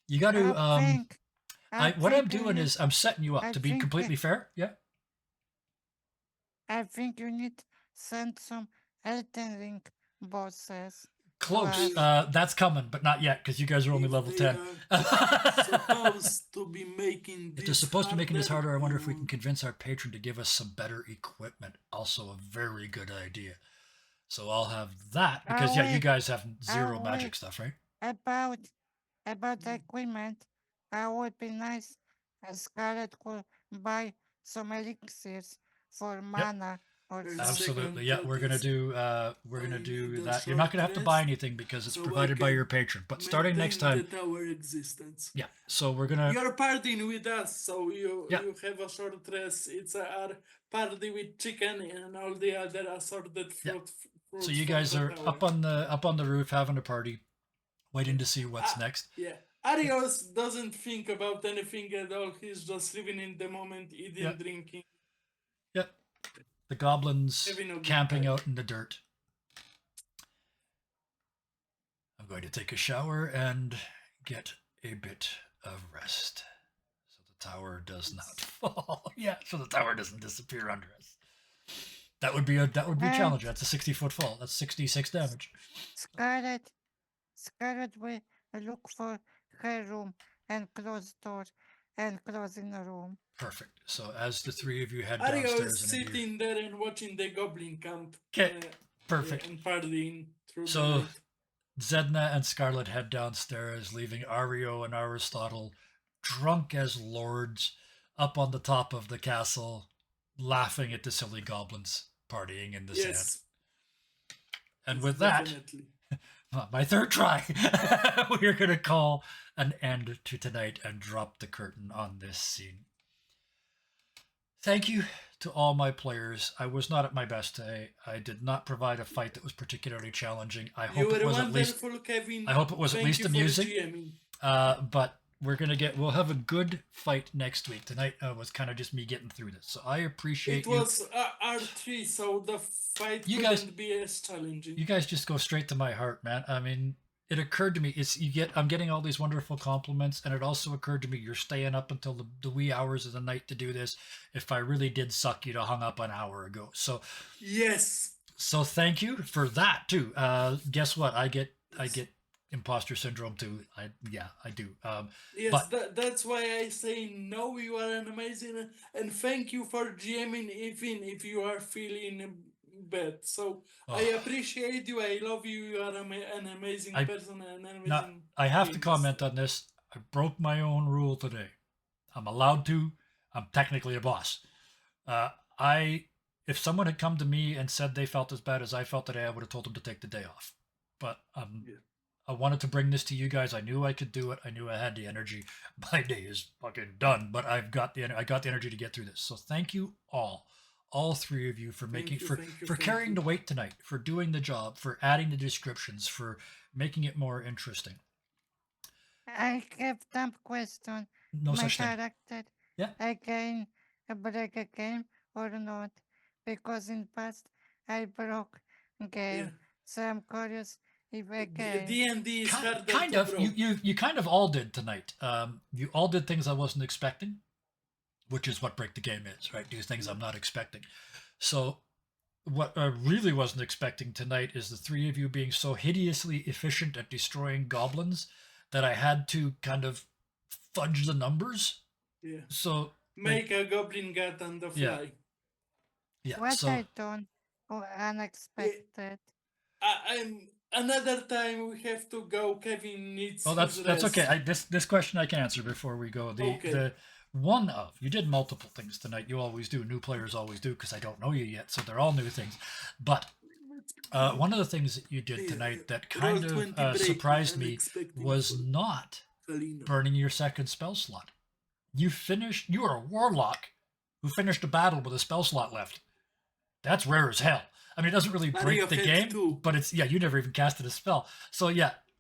you got to... what I'm doing is I'm setting you up to be completely fair. Yeah. I think you need to send some Elden Ring bosses to Close. us. That's coming, but not yet because you guys are only If level they 10. are supposed to be making If they're this supposed to be making this harder, harder, I wonder if we can convince our patron to give us some better equipment. Also, a very good idea. So I'll have that because yeah, you Wait, guys have zero wait. magic stuff, right? About the equipment, would be nice. Scarlet could buy some elixirs for Yep. mana or and something. Absolutely. second Yeah, thought we're gonna is do I need a that. You're not short gonna have to buy rest anything because it's so I provided by can your patron. But starting next maintain the time, tower existence. yeah. So we're gonna You're partying with us, so yeah. you have a short rest. It's our party with chicken and all the other assorted Yeah. fruit. So Fruits you from guys the are tower. up on the roof having a party, waiting Yeah. to see what's next. Yeah. Arios doesn't think about anything at all. He's just living in the moment, eating, Yep. drinking, Yep. The goblins having a good camping time. out in the dirt. I'm going to take a shower and get a bit of rest. So the tower does not fall. Yeah, so the tower doesn't disappear under us. That would be a And challenge. That's a 60-foot fall. That's 66 damage. Scarlet will look for her room and close door and close in the room. Perfect. So as the three of you head Ario downstairs is and into your... sitting there and watching the goblin camp. Okay, perfect. And partying through the So night. Zedna and Scarlet head downstairs, leaving Ario and Aristotle drunk as lords up on the top of the castle, laughing at the silly goblins partying in the sand. Yes. And with that, Definitely. my third try, we're going to call an end to tonight and drop the curtain on this scene. Thank you to all my players. I was not at my best today. I did not provide a fight that was particularly challenging. I You hope were it was at least wonderful, Kevin. I hope it was at Thank least you for amusing. GMing. But we'll have a good fight next week. Tonight was kind of just me getting through this. So I appreciate It you. was R3, so the fight You couldn't guys- be as challenging. You guys just go straight to my heart, man. I mean, it occurred to me I'm getting all these wonderful compliments, and it also occurred to me you're staying up until the wee hours of the night to do this. If I really did suck, you'd have hung up an hour ago. So Yes. so thank you for that too. Guess what? I get imposter syndrome too. I do. Yes, but that's why I say no, you are an amazing, and thank you for GMing even if you are feeling bad. So I appreciate you. I love you. You are an amazing person and an amazing. I have to gamer. comment on this. I broke my own rule today. I'm allowed to. I'm technically a boss. If someone had come to me and said they felt as bad as I felt today, I would have told them to take the day off. But I wanted to bring this to you guys. I knew I could do it. I knew I had the energy. My day is fucking done, but I got the energy to get through this. So thank you all three of you for carrying the weight tonight, for doing the job, for adding the descriptions, for making it more interesting. I have dumb question. No such thing. My character again break a game or not? Because in past I broke game, so I'm curious if I can. D&D is harder kind to of. broke. You kind of all did tonight. You all did things I wasn't expecting, which is what break the game is, right? Do things I'm not expecting. So what I really wasn't expecting tonight is the three of you being so hideously efficient at destroying goblins that I had to kind of fudge the numbers. Yeah. So make a goblin gut on the fly. Yeah. What so I done unexpected. Another time we have to go. Kevin needs. Well, that's okay. This question I can answer before we go. You did multiple things tonight. You always do. New players always do because I don't know you yet, so they're all new things. But one of the things that you did tonight that kind of surprised me was not burning your second spell slot. You are a warlock who finished a battle with a spell slot left. That's rare as hell. I mean, it doesn't really break the game, but it's you never even casted a spell. So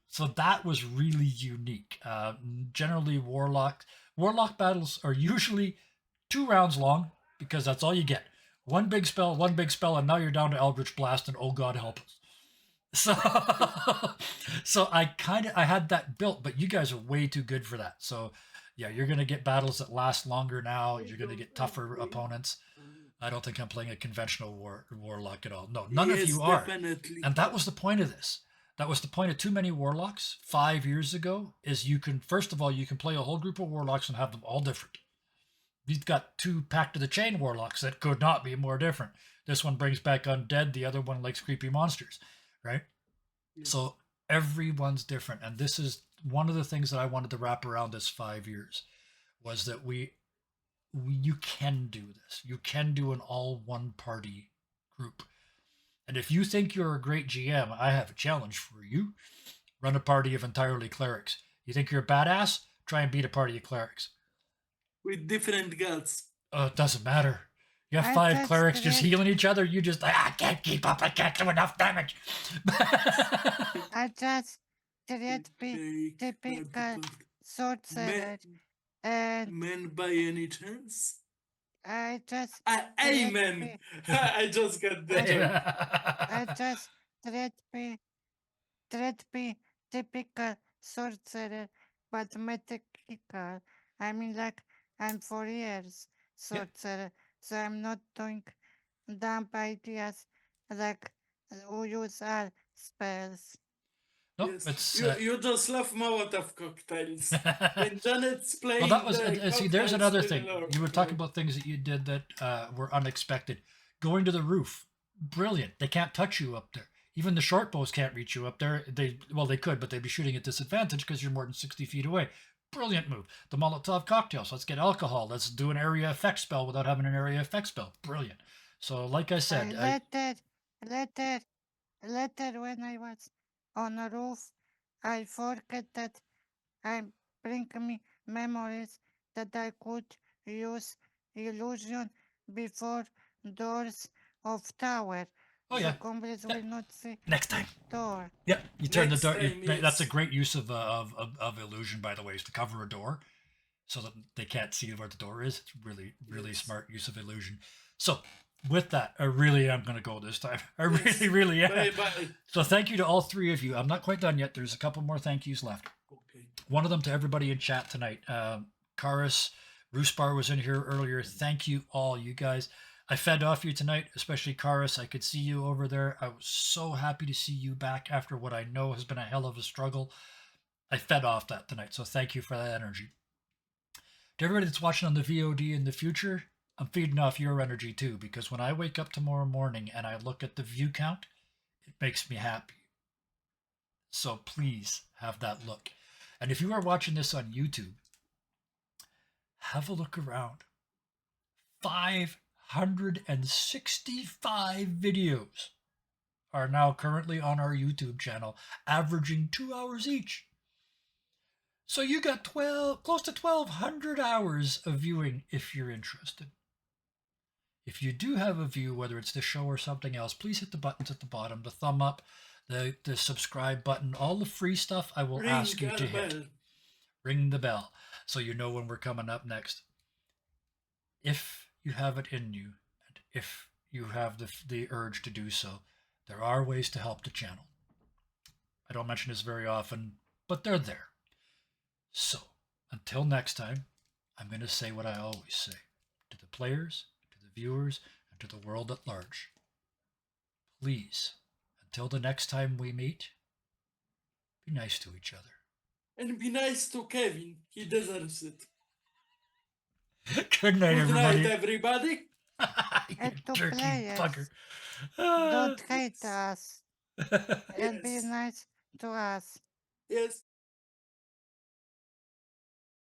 so that was really unique. Generally, warlock battles are usually 2 rounds long because that's all you get. One big spell, and now you're down to Eldritch Blast, and oh God help us. So I had that built, but you guys are way too good for that. So you're gonna get battles that last longer now. You're gonna get tougher opponents. I don't think I'm playing a conventional warlock at all. No, none of Yes, you are. definitely. And that was the point of this. That was the point of too many warlocks 5 years ago. Is you can, first of all, you can play a whole group of warlocks and have them all different. You've got two Pact of the Chain warlocks that could not be more different. This one brings back undead. The other one likes creepy monsters, right? Yeah. So everyone's different, and this is one of the things that I wanted to wrap around this 5 years was that you can do this. You can do an all one party group. And if you think you're a great GM, I have a challenge for you. Run a party of entirely clerics. You think you're a badass? Try and beat a party of clerics. With different gods. It doesn't matter. You have I 5 just clerics just read- healing each other. You just, I can't keep up. I can't do enough damage. I just did be Take typical part. sorcerer, and Men by any chance? I just Amen. I just got the joke. I just be typical sorcerer, but mythical. I mean, like, I'm 4 years sorcerer, so I'm not doing dumb ideas like who use all spells. No, Yes. it's You just love Molotov cocktails. When Janet's playing well, that was the see. There's cocktails another with thing. Laura. You were talking about things that you did that were unexpected. Going to the roof, brilliant. They can't touch you up there. Even the short bows can't reach you up there. They could, but they'd be shooting at disadvantage because you're more than 60 feet away. Brilliant move. The Molotov cocktails. Let's get alcohol. Let's do an area effect spell without having an area effect spell. Brilliant. So, like I said, Later when I was on a roof, I forget that I bring me memories that I could use illusion before doors of tower. Oh, The yeah. goblins will not see next time. door. Yeah, you turn Next the door. time, That's a yes. great use of illusion, by the way, is to cover a door so that they can't see where the door is. It's really Yes. smart use of illusion. So, with that, I really am going to go this time. I Yes. really am. Bye. So, thank you to all three of you. I'm not quite done yet. There's a couple more thank yous left. Okay. One of them to everybody in chat tonight. Karis, Roosbar was in here earlier. Thank you all, you guys. I fed off you tonight, especially Karis. I could see you over there. I was so happy to see you back after what I know has been a hell of a struggle. I fed off that tonight, so thank you for that energy. To everybody that's watching on the VOD in the future, I'm feeding off your energy too, because when I wake up tomorrow morning and I look at the view count, it makes me happy. So please have that look. And if you are watching this on YouTube, have a look around. 565 videos are now currently on our YouTube channel, averaging 2 hours each. So you got close to 1,200 hours of viewing if you're interested. If you do have a view, whether it's this show or something else, please hit the buttons at the bottom, the thumb up, the subscribe button, all the free stuff I will ask you to hit. Ring the bell so you know when we're coming up next. If you have it in you, and if you have the urge to do so, there are ways to help the channel. I don't mention this very often, but they're there. So, until next time, I'm going to say what I always say to the players, to the viewers, and to the world at large. Please, until the next time we meet, be nice to each other. And be nice to Kevin. He deserves it. Good night, Good everybody. night, everybody. You And to jerky players, fucker. don't hate us and be Yes. nice to us. Yes.